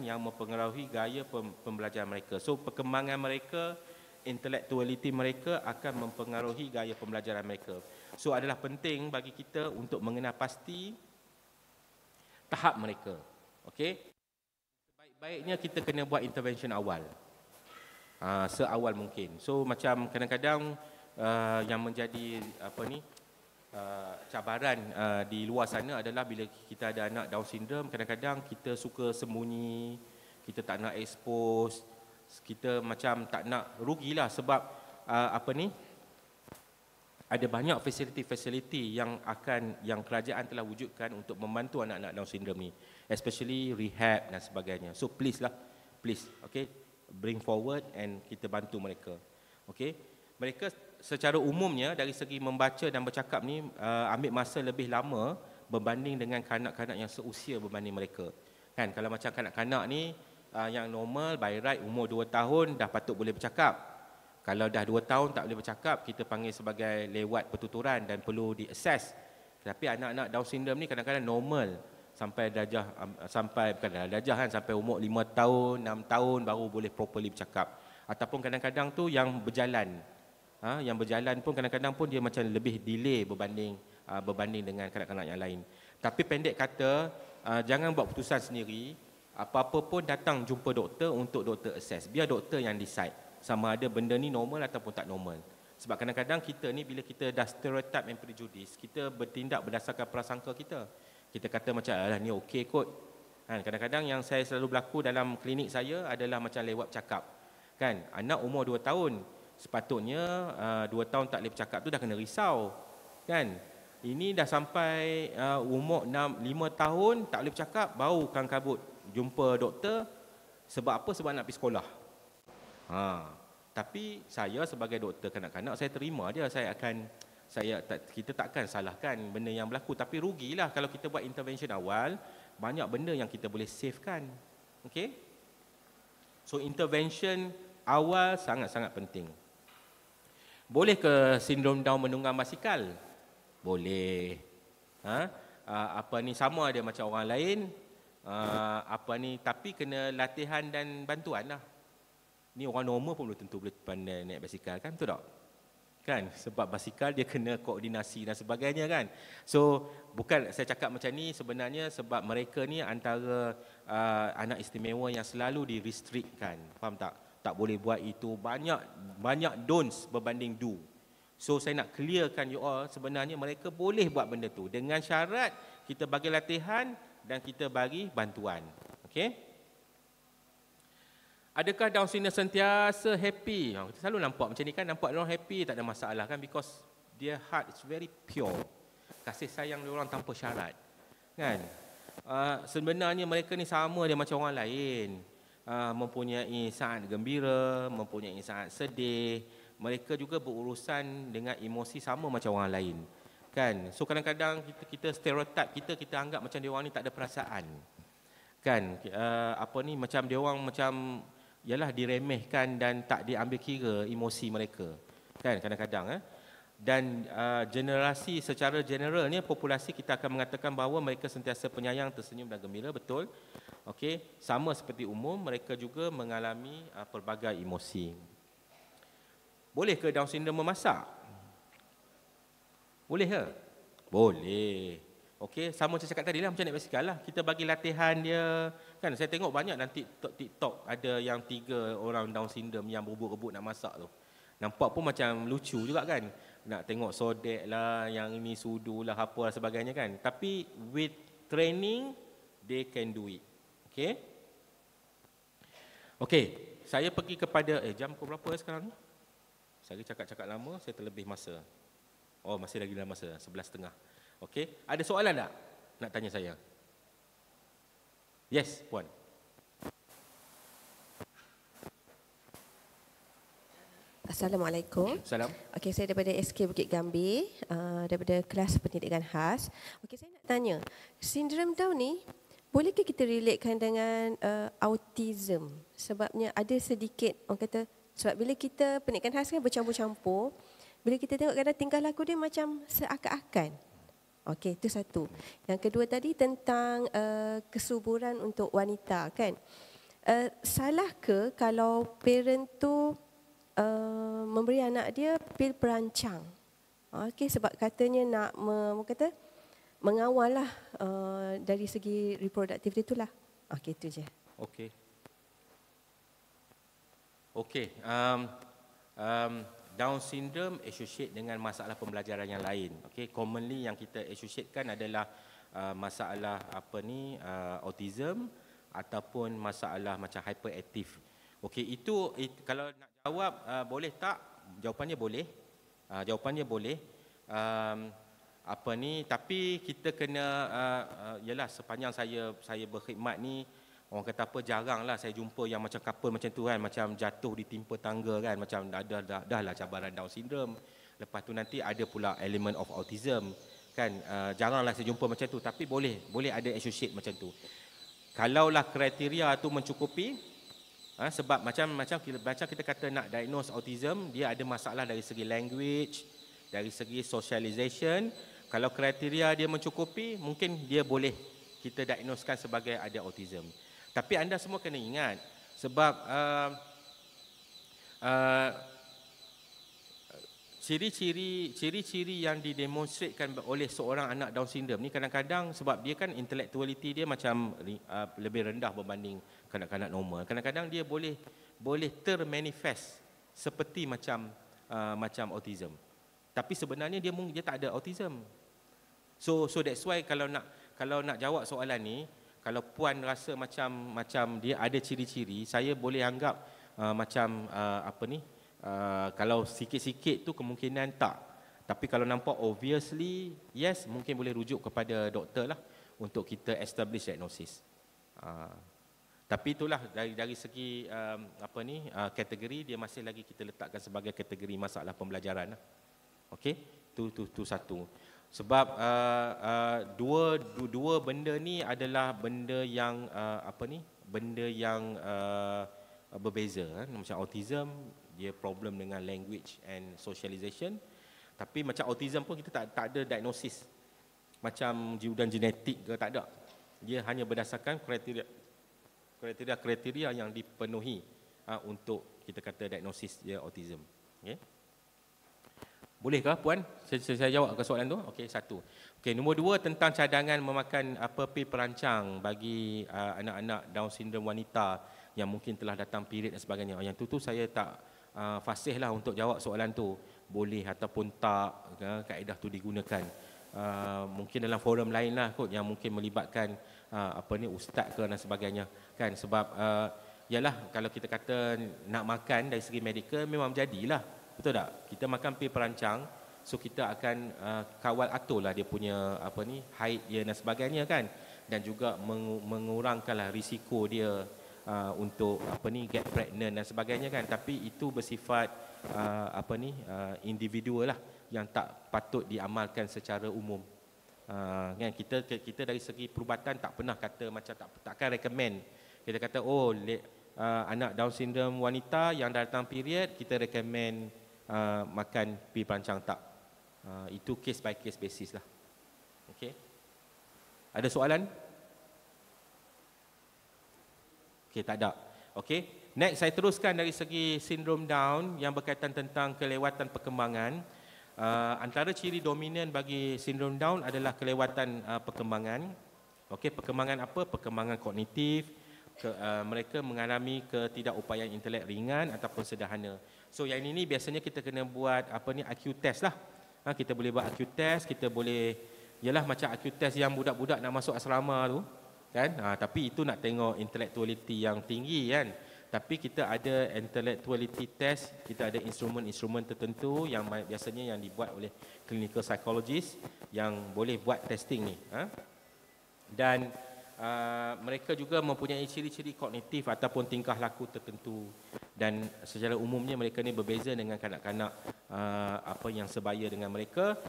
yang mempengaruhi gaya pembelajaran mereka. So perkembangan mereka, intellectuality mereka akan mempengaruhi gaya pembelajaran mereka. So adalah penting bagi kita untuk mengenal pasti tahap mereka. Okey. Sebaik-baiknya kita kena buat intervention awal. Seawal mungkin. So macam kadang-kadang yang menjadi cabaran di luar sana adalah bila kita ada anak Down syndrome, kadang-kadang kita suka sembunyi, kita tak nak expose, kita macam tak nak rugilah sebab ada banyak fasiliti-fasiliti yang kerajaan telah wujudkan untuk membantu anak-anak Down syndrome ni, especially rehab dan sebagainya. So please, okay, bring forward and kita bantu mereka. Okay, mereka secara umumnya dari segi membaca dan bercakap ni ambil masa lebih lama berbanding dengan kanak-kanak yang seusia berbanding mereka. Kan, kalau macam kanak-kanak ni yang normal by right umur 2 tahun dah patut boleh bercakap. Kalau dah 2 tahun tak boleh bercakap, kita panggil sebagai lewat pertuturan dan perlu di-assess. Tapi anak-anak Down syndrome ni kadang-kadang normal sampai sampai umur 5 tahun, 6 tahun baru boleh properly bercakap. Ataupun kadang-kadang tu yang berjalan. Yang berjalan pun kadang-kadang pun dia macam lebih delay berbanding dengan kanak-kanak yang lain. Tapi pendek kata, jangan buat keputusan sendiri. Apa-apa pun datang jumpa doktor untuk doktor assess. Biar doktor yang decide sama ada benda ni normal ataupun tak normal. Sebab kadang-kadang kita ni bila kita dah stereotype and prejudice, kita bertindak berdasarkan prasangka kita. Kita kata macam, alah ni okey kot. Kadang-kadang yang saya selalu berlaku dalam klinik saya adalah macam lewat cakap. Kan, anak umur 2 tahun, sepatutnya 2 tahun tak boleh bercakap tu dah kena risau. Kan, ini dah sampai umur 5 tahun tak boleh bercakap, baru kan kabut jumpa doktor. Sebab apa? Sebab nak pergi sekolah. Tapi saya sebagai doktor kanak-kanak, saya terima dia. Kita takkan salahkan benda yang berlaku, tapi rugilah kalau kita buat intervention awal, banyak benda yang kita boleh savekan. Okey? So intervention awal sangat-sangat penting. Boleh ke sindrom Down menunggang basikal? Boleh. Sama dia macam orang lain. Tapi kena latihan dan bantuan lah. Ni orang normal pun belum tentu boleh pandai naik basikal, kan? Betul tak? Kan? Sebab basikal dia kena koordinasi dan sebagainya, kan? So, bukan saya cakap macam ni sebenarnya sebab mereka ni antara anak istimewa yang selalu di-restrictkan. Faham tak? Tak boleh buat itu. Banyak don'ts berbanding do. So, saya nak clearkan you all, sebenarnya mereka boleh buat benda tu dengan syarat kita bagi latihan dan kita bagi bantuan. Okey? Adakah Down syndrome sentiasa happy? Kita selalu nampak macam ni, kan? Nampak orang happy, tak ada masalah, kan? Because their heart is very pure. Kasih sayang dia orang tanpa syarat, kan? Sebenarnya mereka ni sama dia macam orang lain. Mempunyai saat gembira, mempunyai saat sedih. Mereka juga berurusan dengan emosi sama macam orang lain, kan? So kadang-kadang kita stereotip kita anggap macam dia orang ni tak ada perasaan, kan? Macam dia orang macam ialah diremehkan dan tak diambil kira emosi mereka, kan? Kadang-kadang dan generasi secara generalnya populasi kita akan mengatakan bahawa mereka sentiasa penyayang, tersenyum dan gembira, betul. Okey, sama seperti umum, mereka juga mengalami pelbagai emosi. Boleh ke Down syndrome memasak? Boleh ke? Boleh. Okey, sama macam cakap tadi lah, macam naik basikal lah. Kita bagi latihan dia, kan? Saya tengok banyak nanti TikTok ada yang 3 orang Down syndrome yang berebut-rebut nak masak tu. Nampak pun macam lucu juga, kan? Nak tengok sodek lah, yang ini sudu lah, apa lah sebagainya, kan? Tapi with training, they can do it. Okey? Okey, saya pergi kepada, jam pukul berapa sekarang ni? Saya cakap-cakap lama, saya terlebih masa. Oh, masih lagi dalam masa, 11.30. Okey, ada soalan tak nak tanya saya? Yes, Puan. Assalamualaikum. Salam. Okey, saya daripada SK Bukit Gambir, daripada kelas pendidikan khas. Okey, saya nak tanya, sindrom Down ni bolehkah kita relatekan dengan autism? Sebabnya ada sedikit orang kata, sebab bila kita pendidikan khas kan bercampur-campur, bila kita tengok kadang tingkah laku dia macam seakan-akan. Okey, itu satu. Yang kedua tadi tentang kesuburan untuk wanita, kan? Salah ke kalau parent tu memberi anak dia pil perancang? Okey, sebab katanya nak mengawal lah dari segi reproduktif dia itulah. Okey, itu je. Okey. Okey. Down syndrome associate dengan masalah pembelajaran yang lain. Okey, commonly yang kita associatekan adalah masalah autism ataupun masalah macam hyperaktif. Okey, itu kalau nak jawab boleh tak? Jawapannya boleh. Jawapannya boleh. Tapi kita kena yalah, sepanjang saya berkhidmat ni, orang kata apa, jaranglah saya jumpa yang macam couple macam tu, kan, macam jatuh ditimpa tangga, kan, macam dah lah cabaran Down syndrome, lepas tu nanti ada pula element of autism, kan. Jaranglah saya jumpa macam tu, tapi boleh ada associate macam tu. Kalaulah kriteria tu mencukupi, sebab macam kita kata nak diagnose autism, dia ada masalah dari segi language, dari segi socialization. Kalau kriteria dia mencukupi, mungkin dia boleh kita diagnosekan sebagai ada autism. Tapi anda semua kena ingat, sebab ciri-ciri yang didemonstratkan oleh seorang anak Down syndrome ni kadang-kadang sebab dia kan intellectuality dia macam lebih rendah berbanding kanak-kanak normal. Kadang-kadang dia boleh termanifest seperti macam macam autism. Tapi sebenarnya dia tak ada autism. So that's why kalau nak jawab soalan ni, kalau puan rasa macam dia ada ciri-ciri, saya boleh anggap kalau sikit-sikit tu kemungkinan tak. Tapi kalau nampak obviously yes, mungkin boleh rujuk kepada doktor lah untuk kita establish diagnosis. Tapi itulah dari segi kategori dia masih lagi kita letakkan sebagai kategori masalah pembelajaran lah. Okey, tu satu. Sebab dua benda ni adalah benda yang berbeza. Macam autism dia problem dengan language and socialization. Tapi macam autism pun kita tak ada diagnosis. Macam jiudan genetik ke tak ada. Dia hanya berdasarkan kriteria yang dipenuhi untuk kita kata diagnosis dia autism. Okay. Bolehkah puan saya jawab ke soalan tu? Okey, satu. Okey, nombor dua tentang cadangan memakan pil perancang bagi anak-anak Down syndrome wanita yang mungkin telah datang period dan sebagainya. Yang tu saya tak fasih lah untuk jawab soalan tu. Boleh ataupun tak kaedah tu digunakan. Mungkin dalam forum lain lah kot yang mungkin melibatkan ustaz ke dan sebagainya kan, sebab yalah kalau kita kata nak makan dari segi medikal memang jadilah, betul tak? Kita makan pil perancang, so kita akan kawal atur lah dia punya height dia dan sebagainya kan, dan juga mengurangkanlah risiko dia untuk get pregnant dan sebagainya kan. Tapi itu bersifat individual lah yang tak patut diamalkan secara umum. Kan kita dari segi perubatan tak pernah kata macam takkan recommend. Kita kata anak Down syndrome wanita yang datang period kita recommend makan pil perancang, tak. Itu case by case basis lah. Okey. Ada soalan? Okey, tak ada. Okey. Next saya teruskan dari segi sindrom Down yang berkaitan tentang kelewatan perkembangan. Antara ciri dominan bagi sindrom Down adalah kelewatan perkembangan. Okey, perkembangan apa? Perkembangan kognitif. Mereka mengalami ketidakupayaan intelek ringan ataupun sederhana. So yang ini biasanya kita kena buat IQ test lah. Kita boleh buat IQ test, kita boleh macam IQ test yang budak-budak nak masuk asrama tu kan. Tapi itu nak tengok intellectuality yang tinggi kan. Tapi kita ada intellectuality test, kita ada instrumen-instrumen tertentu yang biasanya yang dibuat oleh clinical psychologist yang boleh buat testing ni. Dan mereka juga mempunyai ciri-ciri kognitif ataupun tingkah laku tertentu. Dan secara umumnya mereka ni berbeza dengan kanak-kanak yang sebaya dengan mereka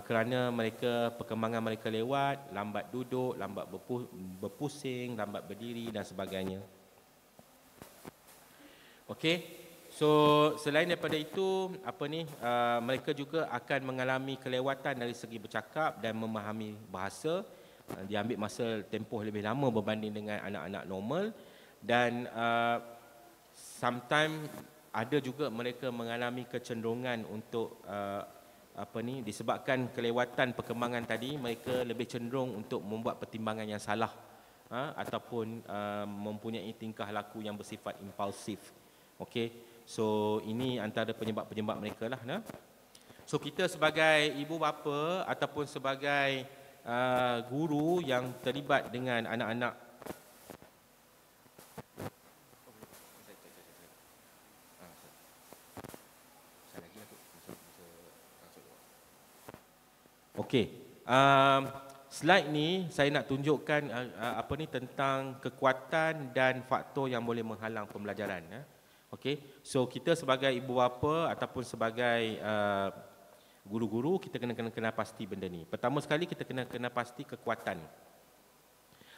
kerana mereka perkembangan mereka lewat, lambat duduk, lambat berpusing, lambat berdiri dan sebagainya. Okey, so selain daripada itu, mereka juga akan mengalami kelewatan dari segi bercakap dan memahami bahasa. Dia ambil masa tempoh lebih lama berbanding dengan anak-anak normal, dan sometimes ada juga mereka mengalami kecenderungan untuk disebabkan kelewatan perkembangan tadi, mereka lebih cenderung untuk membuat pertimbangan yang salah ataupun mempunyai tingkah laku yang bersifat impulsif. Okey, so ini antara penyebab-penyebab mereka lah. So kita sebagai ibu bapa ataupun sebagai guru yang terlibat dengan anak-anak Okey, slide ni saya nak tunjukkan tentang kekuatan dan faktor yang boleh menghalang pembelajaran. Okey, so kita sebagai ibu bapa ataupun sebagai guru-guru kita kena pasti benda ni. Pertama sekali kita kena pasti kekuatan.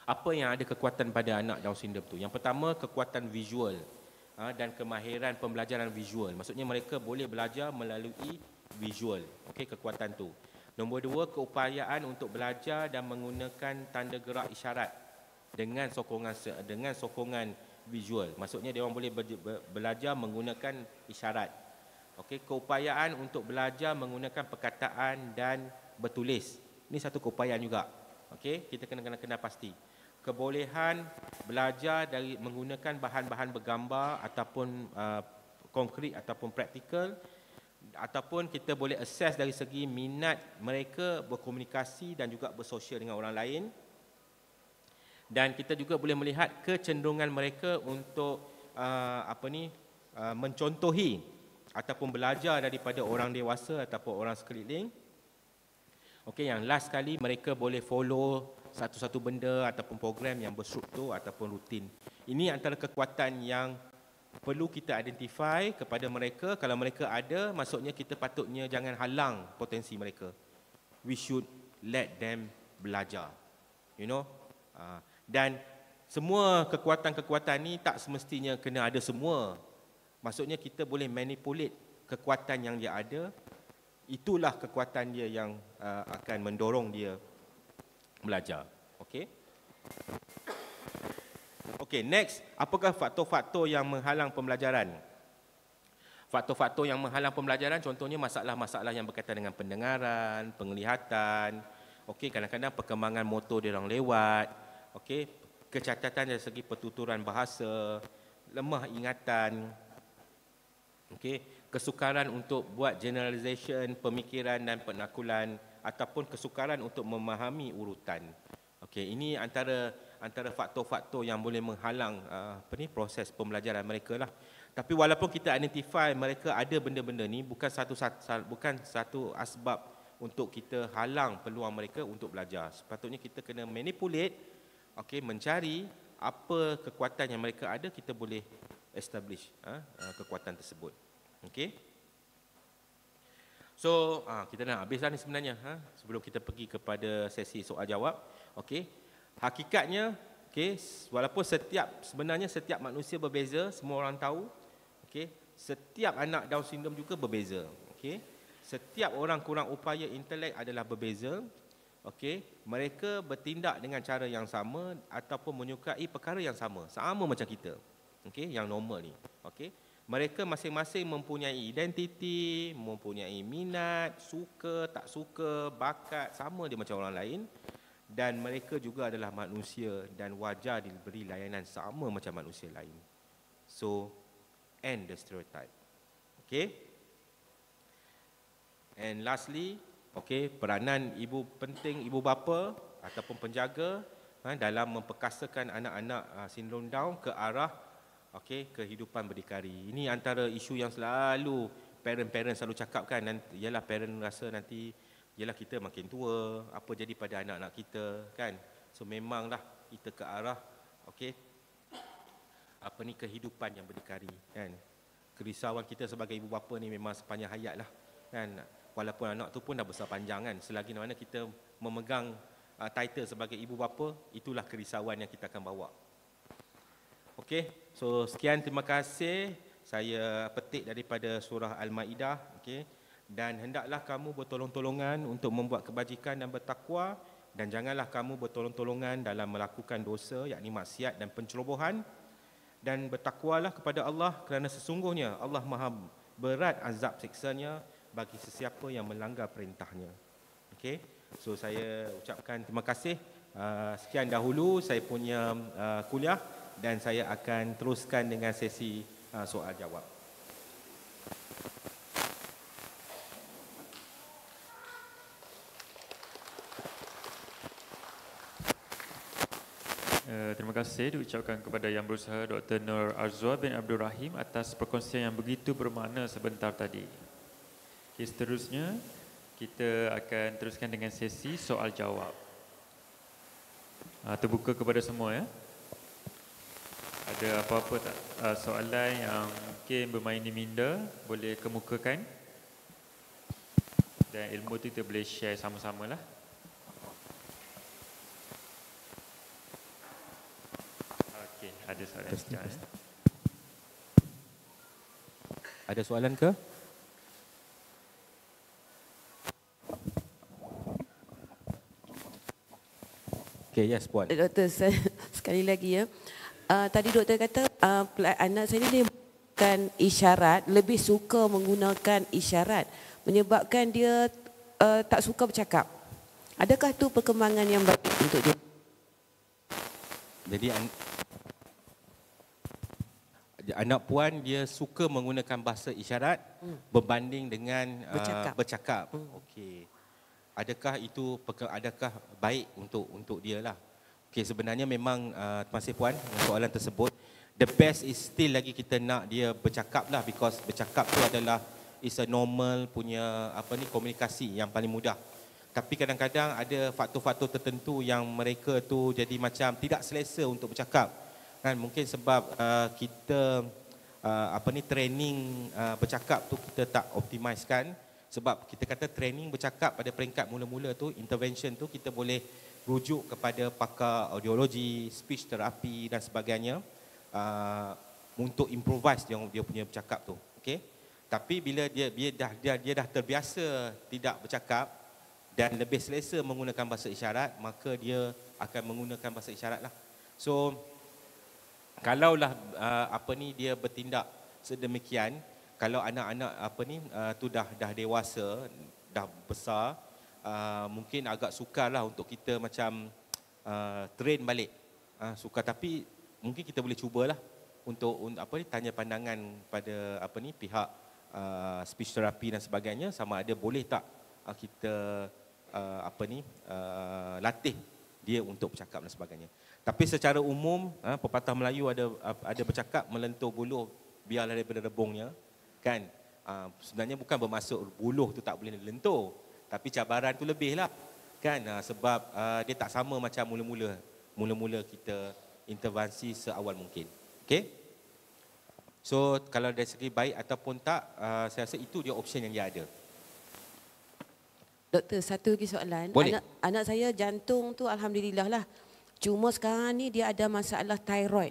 Apa yang ada kekuatan pada anak Down syndrome tu? Yang pertama, kekuatan visual dan kemahiran pembelajaran visual. Maksudnya mereka boleh belajar melalui visual. Okey, kekuatan tu. Nombor dua, keupayaan untuk belajar dan menggunakan tanda gerak isyarat dengan sokongan visual. Maksudnya dia orang boleh belajar menggunakan isyarat. Okey, keupayaan untuk belajar menggunakan perkataan dan bertulis. Ini satu keupayaan juga. Okey, kita kena pasti. Kebolehan belajar dari menggunakan bahan-bahan bergambar ataupun konkret ataupun praktikal ataupun kita boleh assess dari segi minat mereka berkomunikasi dan juga bersosial dengan orang lain. Dan kita juga boleh melihat kecenderungan mereka untuk mencontohi ataupun belajar daripada orang dewasa ataupun orang sekeliling. Okey, yang last sekali mereka boleh follow satu-satu benda ataupun program yang berstruktur ataupun rutin. Ini antara kekuatan yang perlu kita identify kepada mereka. Kalau mereka ada, maksudnya kita patutnya jangan halang potensi mereka. We should let them belajar. You know? Dan semua kekuatan-kekuatan ni tak semestinya kena ada semua. Maksudnya kita boleh manipulate kekuatan yang dia ada. Itulah kekuatan dia yang akan mendorong dia belajar. Okey. Okey, next, apakah faktor-faktor yang menghalang pembelajaran? Faktor-faktor yang menghalang pembelajaran contohnya masalah-masalah yang berkaitan dengan pendengaran, penglihatan, okey, kadang-kadang perkembangan motor dia orang lewat, okey, kecacatan dari segi pertuturan bahasa, lemah ingatan, okey, kesukaran untuk buat generalization, pemikiran dan penakulan ataupun kesukaran untuk memahami urutan. Okey, ini antara faktor-faktor yang boleh menghalang proses pembelajaran mereka lah. Tapi walaupun kita identify mereka ada benda-benda ni, bukan satu asbab untuk kita halang peluang mereka untuk belajar. Sepatutnya kita kena manipulate, okey, mencari apa kekuatan yang mereka ada, kita boleh establish kekuatan tersebut. Okey. So, kita dah habis dah ni sebenarnya, sebelum kita pergi kepada sesi soal jawab. Okey. Hakikatnya, okey, walaupun sebenarnya setiap manusia berbeza, semua orang tahu. Okey, setiap anak Down syndrome juga berbeza. Okey. Setiap orang kurang upaya intelek adalah berbeza. Okey, mereka bertindak dengan cara yang sama ataupun menyukai perkara yang sama macam kita. Okey, yang normal ni. Okey. Mereka masing-masing mempunyai identiti, mempunyai minat, suka, tak suka, bakat, sama dia macam orang lain. Dan mereka juga adalah manusia dan wajar diberi layanan sama macam manusia lain. So, end the stereotype. Okay? And lastly, okay, peranan ibu bapa ataupun penjaga dalam memperkasakan anak-anak sindrom Down ke arah kehidupan berdikari. Ini antara isu yang selalu parent selalu cakapkan, ialah parent rasa nanti ialah kita makin tua, apa jadi pada anak-anak kita, kan? So memanglah kita ke arah kehidupan yang berdikari, kan? Kerisauan kita sebagai ibu bapa ni memang sepanjang hayat lah, kan? Walaupun anak tu pun dah besar panjang, kan? Selagi mana kita memegang title sebagai ibu bapa, itulah kerisauan yang kita akan bawa. Okey, so sekian, terima kasih. Saya petik daripada surah Al-Maidah, okey. Dan hendaklah kamu bertolong-tolongan untuk membuat kebajikan dan bertakwa, dan janganlah kamu bertolong-tolongan dalam melakukan dosa, yakni maksiat dan pencerobohan. Dan bertakwalah kepada Allah, kerana sesungguhnya Allah Maha berat azab siksanya bagi sesiapa yang melanggar perintahnya. Okey, so saya ucapkan terima kasih. Sekian dahulu saya punya kuliah. Dan saya akan teruskan dengan sesi soal jawab. Terima kasih diucapkan kepada Yang Berusaha Dr. Nur Arzwa bin Abdul Rahim atas perkongsian yang begitu bermakna sebentar tadi. Okay, seterusnya kita akan teruskan dengan sesi soal jawab. Terbuka kepada semua, ya. Ada apa-apa tak soalan yang mungkin bermain di minda, boleh kemukakan. Dan ilmu tu kita boleh share sama-sama lah. Okey, ada soalan sekejap. Ada soalan ke? Okey, yes, puan. Doktor, sekali lagi, ya. Tadi doktor kata anak saya ni bukan isyarat, lebih suka menggunakan isyarat, menyebabkan dia tak suka bercakap. Adakah tu perkembangan yang baik untuk dia? anak puan dia suka menggunakan bahasa isyarat berbanding dengan bercakap. Okey. Adakah baik untuk dia lah? Okey, sebenarnya memang terima kasih puan soalan tersebut. The best is still lagi kita nak dia bercakap lah, because bercakap tu adalah is a normal punya komunikasi yang paling mudah. Tapi kadang-kadang ada faktor-faktor tertentu yang mereka tu jadi macam tidak selesa untuk bercakap. Kan mungkin sebab kita training bercakap tu kita tak optimizekan. Sebab kita kata training bercakap pada peringkat mula-mula tu, intervention tu kita boleh rujuk kepada pakar audiologi, speech therapy dan sebagainya untuk improvise dia punya bercakap tu. Okey. Tapi bila dia dah terbiasa tidak bercakap dan lebih selesa menggunakan bahasa isyarat, maka dia akan menggunakan bahasa isyarat lah. So kalaulah dia bertindak sedemikian, kalau anak-anak tu dah dewasa, dah besar, mungkin agak sukar lah untuk kita macam train balik. Sukar, tapi mungkin kita boleh cubalah untuk tanya pandangan pada pihak speech therapy dan sebagainya, sama ada boleh tak kita latih dia untuk bercakap dan sebagainya. Tapi secara umum pepatah Melayu ada bercakap melentur buluh biarlah daripada rebungnya, kan? Sebenarnya bukan bermaksud buluh tu tak boleh lentur, tapi cabaran tu lebih lah, kan? Sebab dia tak sama macam mula-mula kita intervensi seawal mungkin. Okey? So kalau dari segi baik ataupun tak, saya rasa itu dia option yang dia ada. Doktor, satu lagi soalan. Anak saya jantung tu alhamdulillah lah. Cuma sekarang ni dia ada masalah thyroid.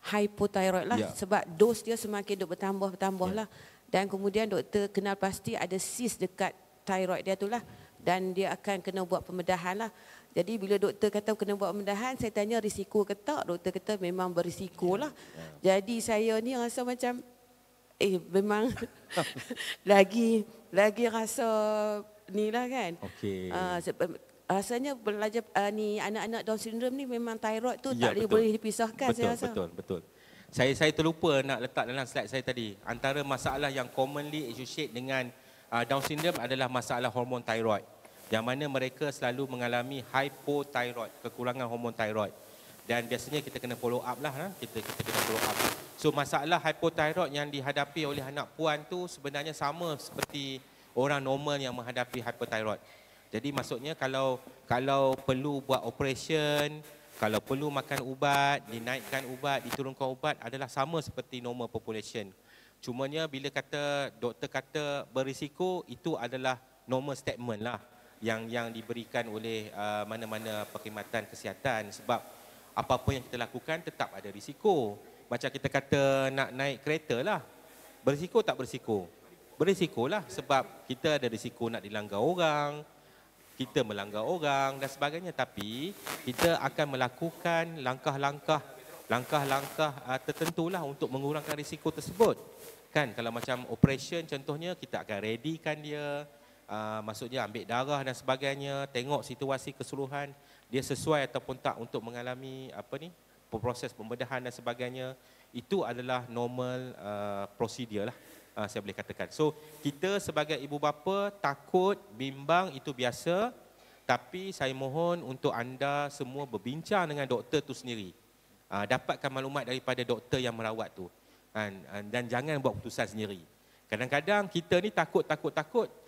Hypothyroid lah, sebab dos dia semakin bertambah lah. Dan kemudian doktor kenal pasti ada cyst dekat thyroid dia tu lah. Dan dia akan kena buat pembedahan lah. Jadi bila doktor kata kena buat pembedahan, saya tanya risiko ke tak? Doktor kata memang berisiko lah. Jadi saya ni rasa macam memang lagi rasa ni lah kan. Okey. Rasanya belajar ni anak-anak Down syndrome ni memang thyroid tu tak boleh dipisahkan, saya rasa. Betul. Saya terlupa nak letak dalam slide saya tadi. Antara masalah yang commonly associate dengan Down syndrome adalah masalah hormon thyroid. Yang mana mereka selalu mengalami hypothyroid, kekurangan hormon thyroid. Dan biasanya kita kena follow up lah, kita kena follow up. So masalah hypothyroid yang dihadapi oleh anak puan tu sebenarnya sama seperti orang normal yang menghadapi hypothyroid. Jadi maksudnya kalau perlu buat operation, kalau perlu makan ubat, dinaikkan ubat, diturunkan ubat adalah sama seperti normal population. Cumanya bila doktor kata berisiko, itu adalah normal statement lah yang diberikan oleh mana-mana perkhidmatan kesihatan, sebab apa-apa yang kita lakukan tetap ada risiko. Macam kita kata nak naik kereta lah, berisiko tak berisiko? Berisikolah, sebab kita ada risiko nak dilanggar orang, kita melanggar orang dan sebagainya. Tapi kita akan melakukan langkah-langkah tertentulah untuk mengurangkan risiko tersebut. Kan, kalau macam operation contohnya, kita akan readykan dia, maksudnya ambil darah dan sebagainya, tengok situasi keseluruhan dia sesuai ataupun tak untuk mengalami proses pembedahan dan sebagainya. Itu adalah normal prosedur lah, saya boleh katakan. So kita sebagai ibu bapa takut, bimbang, itu biasa. Tapi saya mohon untuk anda semua berbincang dengan doktor tu sendiri, dapatkan maklumat daripada doktor yang merawat tu, dan jangan buat keputusan sendiri. Kadang-kadang kita ni takut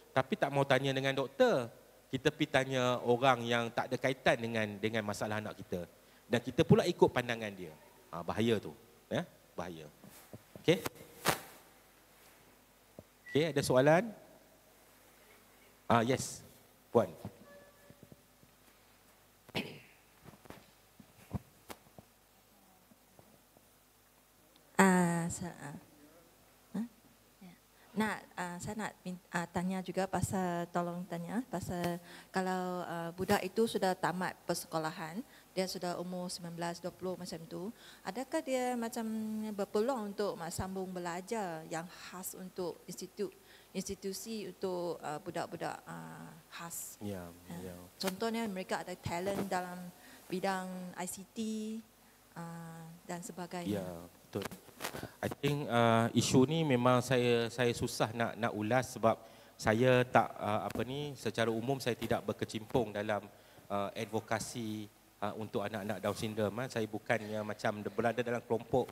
tapi tak mau tanya dengan doktor. Kita pergi tanya orang yang tak ada kaitan dengan masalah anak kita. Dan kita pula ikut pandangan dia. Bahaya tu. Ya? Bahaya. Okey? Okey, ada soalan? Yes. Puan. Saya nak tanya juga tolong tanya pasal kalau budak itu sudah tamat persekolahan, dia sudah umur 19-20 macam tu, adakah dia macam berpeluang untuk sambung belajar yang khas untuk institusi untuk budak-budak khas? Contohnya mereka ada talent dalam bidang ICT dan sebagainya. Ya, betul. I think isu ni memang saya susah nak ulas sebab saya tak secara umum saya tidak berkecimpung dalam advokasi untuk anak-anak Down syndrome. Saya bukannya macam berada dalam kelompok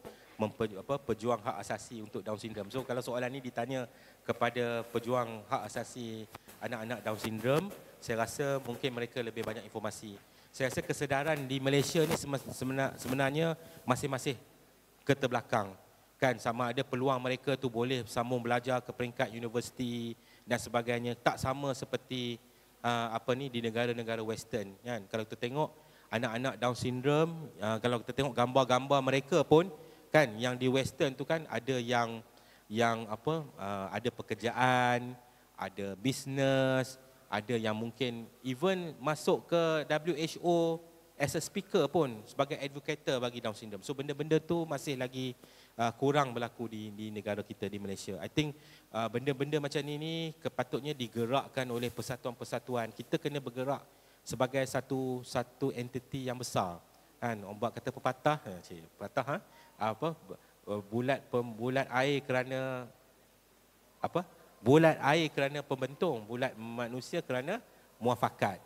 pejuang hak asasi untuk Down syndrome. So kalau soalan ni ditanya kepada pejuang hak asasi anak-anak Down syndrome, saya rasa mungkin mereka lebih banyak informasi. Saya rasa kesedaran di Malaysia ni sebenarnya masih keterbelakang. Kan, sama ada peluang mereka tu boleh sambung belajar ke peringkat universiti dan sebagainya, tak sama seperti di negara-negara western, kan. Kalau kita tengok anak-anak Down syndrome, kalau kita tengok gambar-gambar mereka pun kan, yang di western tu kan ada yang ada pekerjaan, ada bisnes, ada yang mungkin even masuk ke WHO as a speaker pun sebagai advocator bagi Down syndrome. So benda-benda tu masih lagi kurang berlaku di negara kita di Malaysia. I think benda-benda macam ni kepatutnya digerakkan oleh persatuan-persatuan. Kita kena bergerak sebagai satu entiti yang besar. Kan, orang kata pepatah, bulat air kerana bulat air kerana pembentung, bulat manusia kerana muafakat.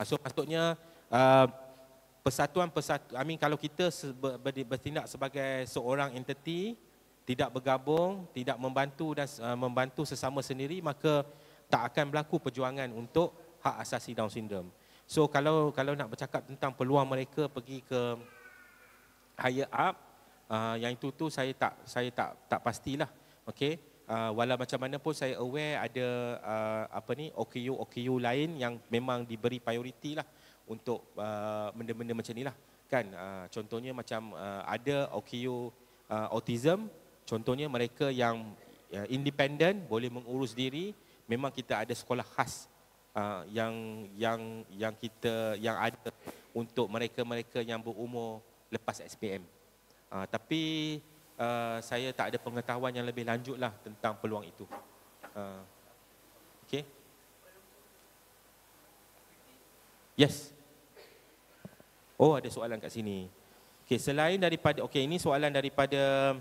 So patutnya kalau kita bertindak sebagai seorang entiti, tidak bergabung, tidak membantu dan membantu sesama sendiri, maka tak akan berlaku perjuangan untuk hak asasi Down syndrome. So kalau nak bercakap tentang peluang mereka pergi ke higher up, yang itu tu saya tak pastilah. Okey, walau macam mana pun saya aware ada OKU lain yang memang diberi prioriti lah untuk benda-benda macam ni lah. Kan, contohnya macam ada OKU autism, contohnya mereka yang independent, boleh mengurus diri, memang kita ada sekolah khas yang ada untuk mereka-mereka yang berumur lepas SPM. Tapi saya tak ada pengetahuan yang lebih lanjut lah tentang peluang itu. Okay. Yes. Oh, ada soalan kat sini. Okay, selain daripada, ini soalan daripada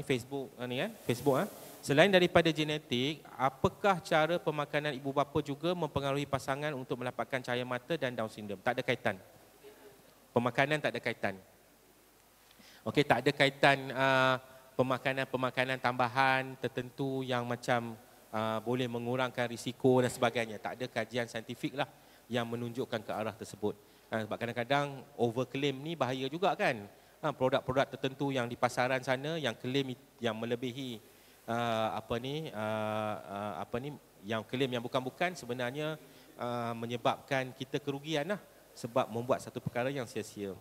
Facebook ni kan? Facebook Selain daripada genetik, apakah cara pemakanan ibu bapa juga mempengaruhi pasangan untuk mendapatkan cahaya mata dan Down syndrome? Tak ada kaitan. Pemakanan tak ada kaitan. Okey, tak ada kaitan pemakanan tambahan tertentu yang macam boleh mengurangkan risiko dan sebagainya. Tak ada kajian saintifik lah yang menunjukkan ke arah tersebut. Sebab kadang-kadang overclaim ni bahaya juga kan. Produk-produk tertentu yang di pasaran sana yang claim yang melebihi yang klaim yang bukan-bukan sebenarnya menyebabkan kita kerugian lah, sebab membuat satu perkara yang sia-sia.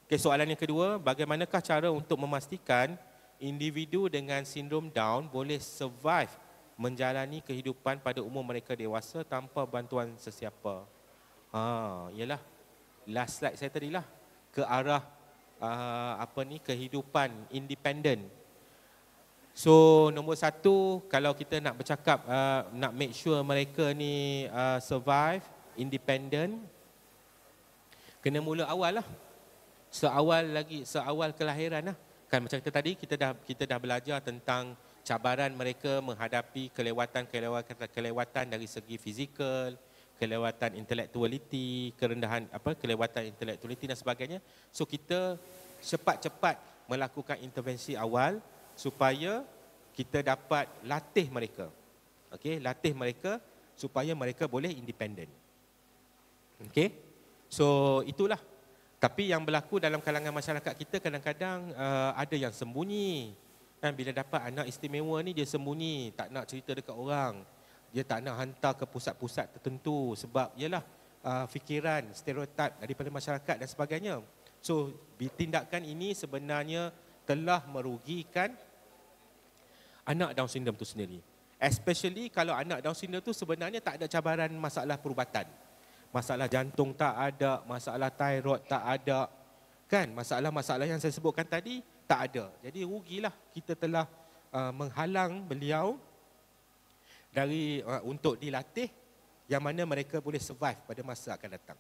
Okey, soalan yang kedua, bagaimanakah cara untuk memastikan individu dengan sindrom Down boleh survive menjalani kehidupan pada umur mereka dewasa tanpa bantuan sesiapa? Ialah last slide saya tadi lah, ke arah kehidupan independen. So nombor satu, kalau kita nak bercakap nak make sure mereka ni survive, independent, kena mula awal lah. Seawal kelahiran lah. Kan macam kita tadi, kita dah belajar tentang cabaran mereka menghadapi kelewatan dari segi fizikal, kelewatan intellectuality, kerendahan kelewatan intellectuality dan sebagainya. So kita cepat-cepat melakukan intervensi awal supaya kita dapat latih mereka. Okey, latih mereka supaya mereka boleh independen. Okey. So itulah. Tapi yang berlaku dalam kalangan masyarakat kita kadang-kadang ada yang sembunyi. Dan bila dapat anak istimewa ni dia sembunyi, tak nak cerita dekat orang. Dia tak nak hantar ke pusat-pusat tertentu sebab ialah fikiran, stereotip daripada masyarakat dan sebagainya. So tindakan ini sebenarnya telah merugikan anak Down syndrome itu sendiri. Especially kalau anak Down syndrome itu sebenarnya tak ada cabaran masalah perubatan. Masalah jantung tak ada, masalah thyroid tak ada. Kan, masalah-masalah yang saya sebutkan tadi tak ada. Jadi rugilah kita telah menghalang beliau dari untuk dilatih yang mana mereka boleh survive pada masa akan datang.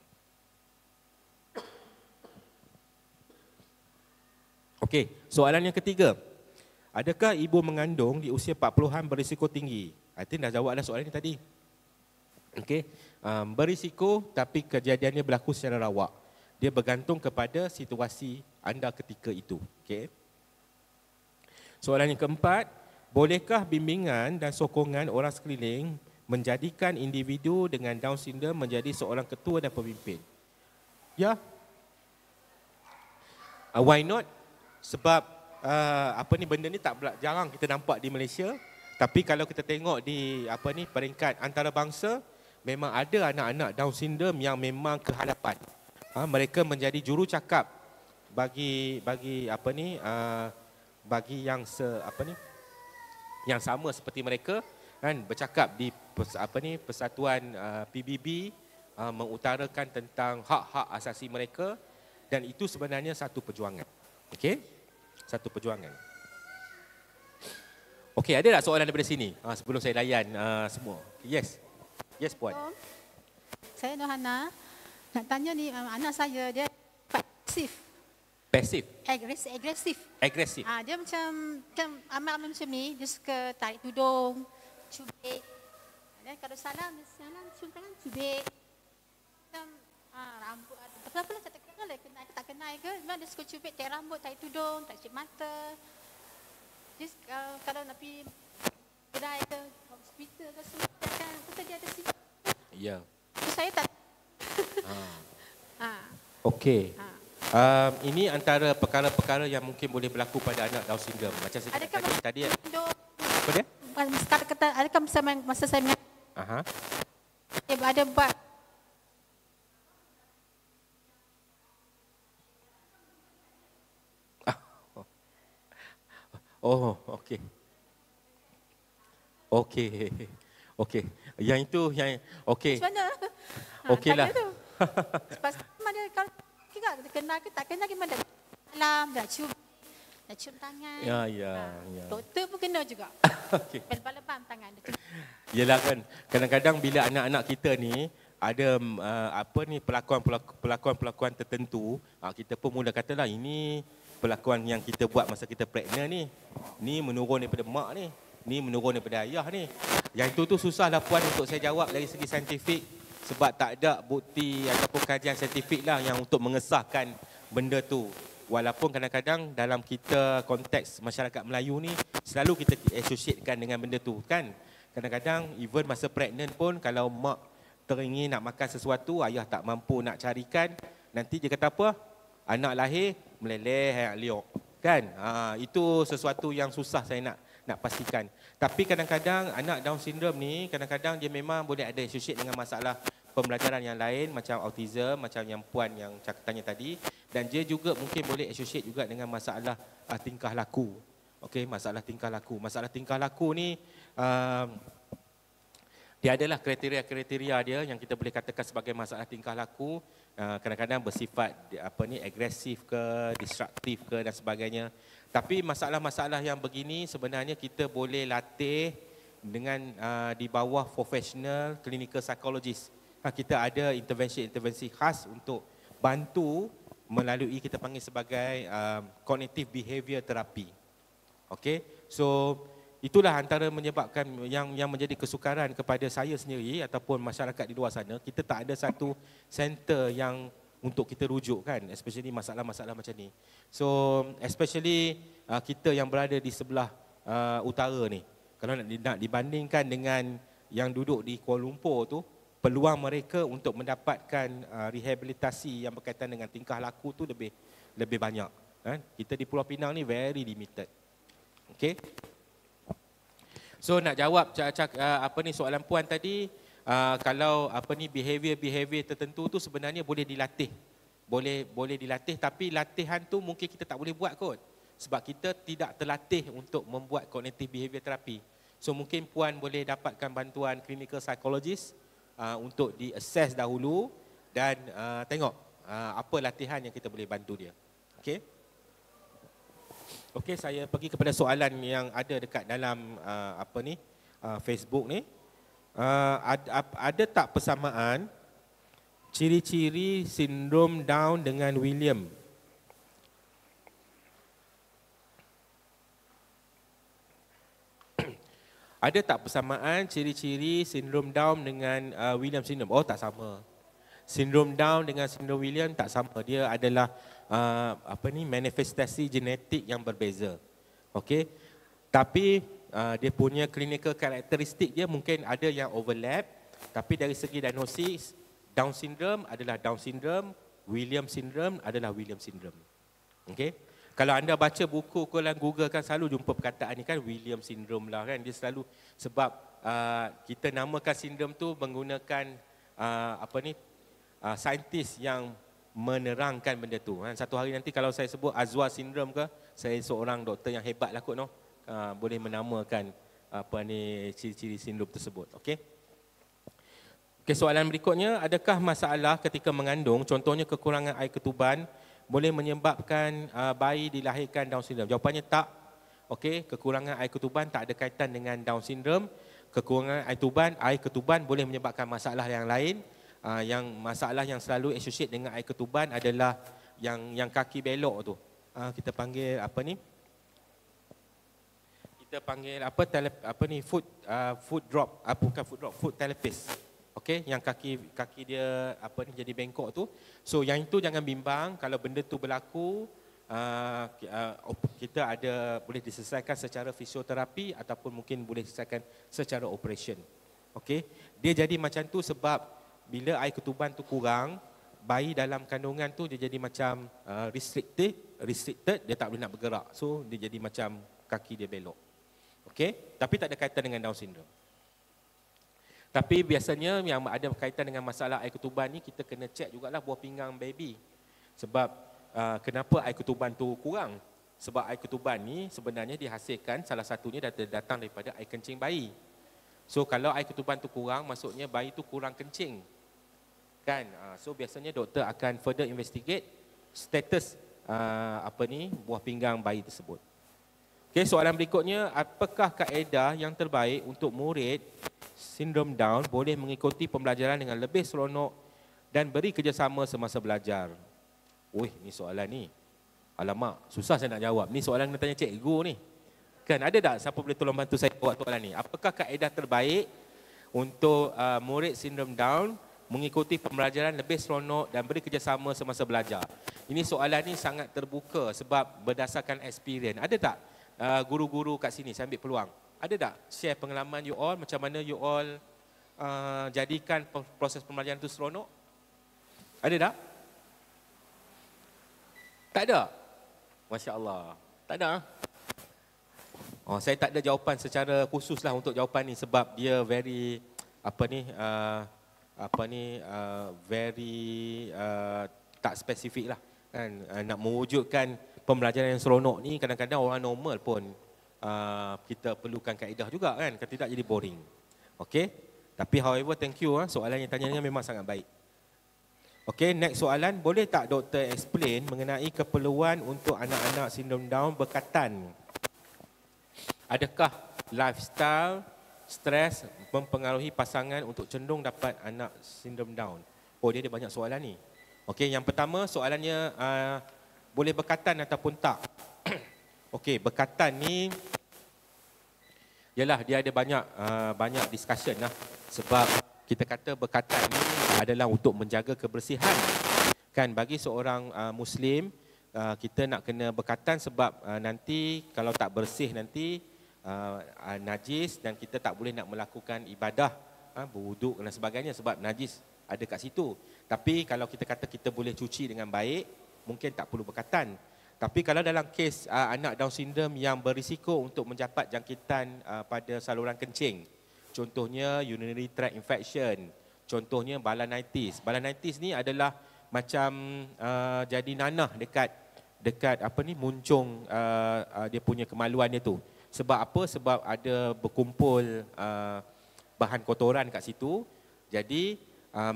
Okey, soalan yang ketiga. Adakah ibu mengandung di usia 40-an berisiko tinggi? I think dah jawab dah soalan ni tadi. Okey, berisiko tapi kejadiannya berlaku secara rawak. Dia bergantung kepada situasi anda ketika itu. Okey. Soalan yang keempat, bolehkah bimbingan dan sokongan orang sekeliling menjadikan individu dengan Down syndrome menjadi seorang ketua dan pemimpin? Ya. Why not? Sebab benda ni jarang kita nampak di Malaysia. Tapi kalau kita tengok di peringkat antarabangsa, memang ada anak-anak Down syndrome yang memang ke hadapan. Mereka menjadi juru cakap bagi yang yang sama seperti mereka, kan, bercakap di persatuan PBB, mengutarakan tentang hak-hak asasi mereka, dan itu sebenarnya satu perjuangan. Okey? Satu perjuangan. Okey, ada tak soalan daripada sini? Sebelum saya layan semua. Yes. Yes, Puan. Saya Nohana. Nak tanya ni, anak saya dia pasif. Pasif? Agresif. Agresif. Dia macam amal macam ni, dia suka tarik tudung, cubit. Dan kalau salam cium tangan, cubit. Macam rambut, apa-apa lah tak kenal lah, kenal ke tak kenal ke. Memang dia suka cubit, tarik rambut, tarik tudung, tarik cip mata. Dia kalau nak pergi kedai ke, hospital ke semua, kan, betul dia ada sini. Ya. Saya tak. Okey. Ini antara perkara-perkara yang mungkin boleh berlaku pada anak Down syndrome. Macam saya cakap tadi. Apa dia? Adakah masa saya ada buat okey. Okey. Yang itu yang okey. Macam mana? Okeylah. Lepas mana kalau kita kenal ke tak kenal gimana? Salam, dah cium tangan. Ya. Doktor pun kena juga. Okey. Lebam tangan. Yalah kan, kadang-kadang bila anak-anak kita ni ada pelakon-pelakon tertentu, kita pun mula katalah ini pelakon yang kita buat masa kita pregnant ni. Ni menurun daripada mak ni. Ni menurun daripada ayah ni. Yang itu tu susahlah Puan untuk saya jawab dari segi saintifik, sebab tak ada bukti ataupun kajian saintifik lah yang untuk mengesahkan benda tu. Walaupun kadang-kadang dalam kita konteks masyarakat Melayu ni selalu kita associatekan dengan benda tu, kan. Kadang-kadang even masa pregnant pun kalau mak teringin nak makan sesuatu, ayah tak mampu nak carikan, nanti dia kata apa? Anak lahir meleleh, liok, kan. Itu sesuatu yang susah saya nak pastikan. Tapi kadang-kadang anak Down syndrome ni kadang-kadang dia memang boleh ada associate dengan masalah pembelajaran yang lain macam autism, macam yang Puan yang tanya tadi, dan dia juga mungkin boleh associate juga dengan masalah tingkah laku. Okey, masalah tingkah laku. Masalah tingkah laku ni dia adalah kriteria-kriteria dia yang kita boleh katakan sebagai masalah tingkah laku. Kadang-kadang bersifat agresif ke, destruktif ke dan sebagainya. Tapi masalah-masalah yang begini sebenarnya kita boleh latih dengan di bawah profesional clinical psychologist. Kita ada intervensi khas untuk bantu melalui kita panggil sebagai cognitive behavior therapy. Okey, so itulah antara menyebabkan yang menjadi kesukaran kepada saya sendiri ataupun masyarakat di luar sana. Kita tak ada satu center yang untuk kita rujuk, kan, especially masalah-masalah macam ni. So especially kita yang berada di sebelah utara ni, kalau nak dibandingkan dengan yang duduk di Kuala Lumpur tu, peluang mereka untuk mendapatkan rehabilitasi yang berkaitan dengan tingkah laku tu lebih banyak, kan. Kita di Pulau Pinang ni very limited. Okey. So nak jawab soalan Puan tadi, kalau behavior tertentu tu sebenarnya boleh dilatih. Boleh dilatih, tapi latihan tu mungkin kita tak boleh buat kot. Sebab kita tidak terlatih untuk membuat cognitive behavior therapy. So mungkin Puan boleh dapatkan bantuan clinical psychologist untuk di-assess dahulu dan tengok apa latihan yang kita boleh bantu dia. Okey. Okey, saya pergi kepada soalan yang ada dekat dalam Facebook ni. Ada tak persamaan ciri-ciri sindrom Down dengan William? Ada tak persamaan ciri-ciri sindrom Down dengan Williams syndrome? Oh, tak sama. Sindrom Down dengan sindrom Williams tak sama. Dia adalah manifestasi genetik yang berbeza. Okey. Tapi dia punya clinical karakteristik dia mungkin ada yang overlap, tapi dari segi diagnosis Down syndrome adalah Down syndrome, Williams syndrome adalah Williams syndrome. Okey. Kalau anda baca buku dalam Google kan selalu jumpa perkataan ni kan Williams syndrome lah kan. Dia selalu sebab kita namakan sindrom tu menggunakan saintis yang menerangkan benda tu. Satu hari nanti kalau saya sebut Azwa syndrome ke, saya seorang doktor yang hebat lah kot no. Boleh menamakan ciri-ciri sindrom tersebut. Okey. Okey, soalan berikutnya, adakah masalah ketika mengandung, contohnya kekurangan air ketuban boleh menyebabkan bayi dilahirkan Down syndrome? Jawapannya tak. Okey, kekurangan air ketuban tak ada kaitan dengan Down syndrome. Kekurangan air ketuban boleh menyebabkan masalah yang lain. Yang masalah yang selalu associate dengan air ketuban adalah yang kaki belok tu. Kita panggil foot drop, bukan foot drop, foot talipes. Okey, yang kaki dia jadi bengkok tu. So yang itu jangan bimbang, kalau benda tu berlaku kita boleh diselesaikan secara fisioterapi ataupun mungkin boleh diselesaikan secara operation. Okey, dia jadi macam tu sebab bila air ketuban tu kurang, bayi dalam kandungan tu dia jadi macam restricted, dia tak boleh nak bergerak. So dia jadi macam kaki dia belok. Okey, tapi tak ada kaitan dengan Down syndrome. Tapi biasanya yang ada kaitan dengan masalah air ketuban ni, kita kena cek jugalah buah pinggang baby. Sebab kenapa air ketuban tu kurang? Sebab air ketuban ni sebenarnya dihasilkan, salah satunya datang daripada air kencing bayi. So kalau air ketuban tu kurang, maksudnya bayi tu kurang kencing. Kan? So biasanya doktor akan further investigate status buah pinggang bayi tersebut. Okay, soalan berikutnya, apakah kaedah yang terbaik untuk murid sindrom Down boleh mengikuti pembelajaran dengan lebih seronok dan beri kerjasama semasa belajar? Ni soalan ni. Alamak, susah saya nak jawab. Ni soalan kena tanya cikgu ni. Kan ada tak siapa boleh tolong bantu saya jawab soalan ni? Apakah kaedah terbaik untuk murid sindrom Down mengikuti pembelajaran lebih seronok dan beri kerjasama semasa belajar? Ini soalan ni sangat terbuka sebab berdasarkan experience. Ada tak guru-guru kat sini, saya ambil peluang, ada tak share pengalaman you all, macam mana you all jadikan proses pembelajaran itu seronok? Ada tak? Tak ada? Masya Allah, tak ada. Saya tak ada jawapan secara khusus lah untuk jawapan ni sebab dia very tak spesifik lah kan. Nak mewujudkan pembelajaran yang seronok ni kadang-kadang orang normal pun kita perlukan kaedah juga kan tidak jadi boring. Okey, tapi however thank you soalan yang tanyanya memang sangat baik. Okey, next soalan, boleh tak doktor explain mengenai keperluan untuk anak-anak sindrom Down berkatan? Adakah lifestyle, stres mempengaruhi pasangan untuk cenderung dapat anak sindrom Down? Dia ada banyak soalan ni. Okey, yang pertama soalannya boleh berkatan ataupun tak? Okey, berkatan ni yalah dia ada banyak discussion lah. Sebab kita kata berkatan ni adalah untuk menjaga kebersihan. Kan bagi seorang Muslim, kita nak kena berkatan sebab nanti kalau tak bersih nanti najis dan kita tak boleh nak melakukan ibadah, berwuduk dan sebagainya sebab najis ada kat situ. Tapi kalau kita kata kita boleh cuci dengan baik, mungkin tak perlu berkatan. Tapi kalau dalam kes anak Down syndrome yang berisiko untuk mendapat jangkitan pada saluran kencing, contohnya urinary tract infection, contohnya balanitis. Balanitis ni adalah macam jadi nanah dekat muncung dia punya kemaluan dia tu. Sebab apa? Sebab ada berkumpul bahan kotoran kat situ. Jadi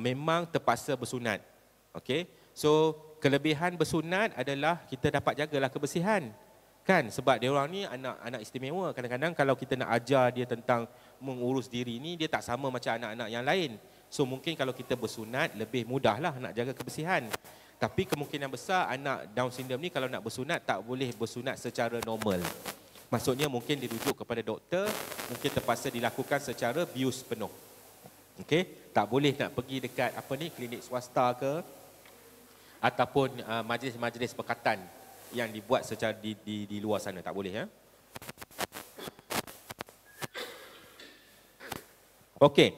memang terpaksa bersunat. Okey. So kelebihan bersunat adalah kita dapat jagalah kebersihan. Kan? Sebab dia orang ni anak istimewa. Kadang-kadang kalau kita nak ajar dia tentang mengurus diri ni, dia tak sama macam anak-anak yang lain. So mungkin kalau kita bersunat, lebih mudahlah nak jaga kebersihan. Tapi kemungkinan besar anak Down syndrome ni kalau nak bersunat, tak boleh bersunat secara normal. Maksudnya mungkin dirujuk kepada doktor, mungkin terpaksa dilakukan secara bius penuh. Okey, tak boleh nak pergi dekat klinik swasta ke ataupun majlis-majlis pekatan yang dibuat secara di luar sana, tak boleh ya. Okey.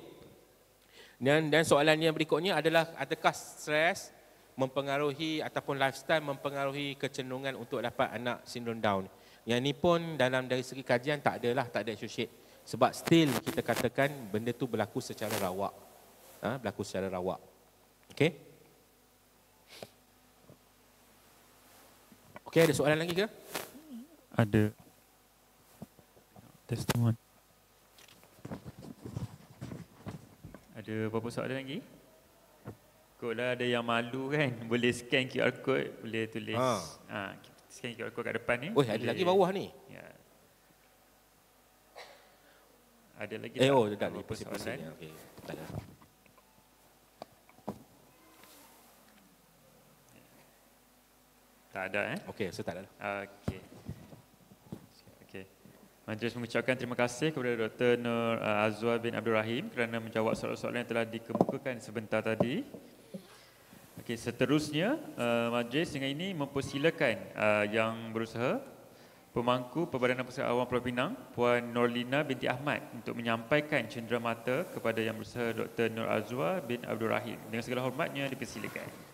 Dan soalan yang berikutnya adalah, adakah stres mempengaruhi ataupun lifestyle mempengaruhi kecenderungan untuk dapat anak sindrom Down? Yang ni pun dari segi kajian tak ada associate. Sebab still kita katakan benda tu berlaku secara rawak. Berlaku secara rawak. Okey? Okey, ada soalan lagi ke? Ada. Testimoni. Ada berapa soalan lagi? Kotlah ada yang malu kan, boleh scan QR code, boleh tulis. Scan QR code kat depan ni. Oh, ada lagi bawah ni. Ya. Ada lagi tak ada soalan. Okey, tak ada. Tak ada Okey, so tak ada. Okey. Majlis mengucapkan terima kasih kepada Dr. Nur Azwa bin Abdul Rahim kerana menjawab soalan-soalan yang telah dikemukakan sebentar tadi. Okey, seterusnya majlis dengan ini mempersilakan yang berusaha, Pemangku Perbadanan Pusat Awam Pulau Pinang, Puan Norlina binti Ahmad, untuk menyampaikan cenderamata kepada yang berusaha Dr. Nur Azwa bin Abdul Rahim. Dengan segala hormatnya dipersilakan.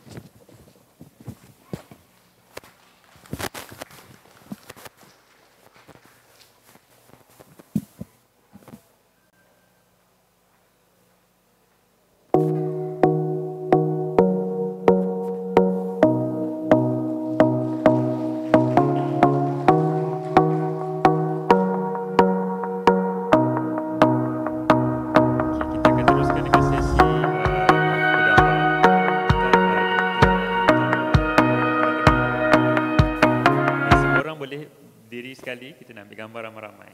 Kita nak ambil gambar ramai-ramai.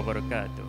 wabarakatuh.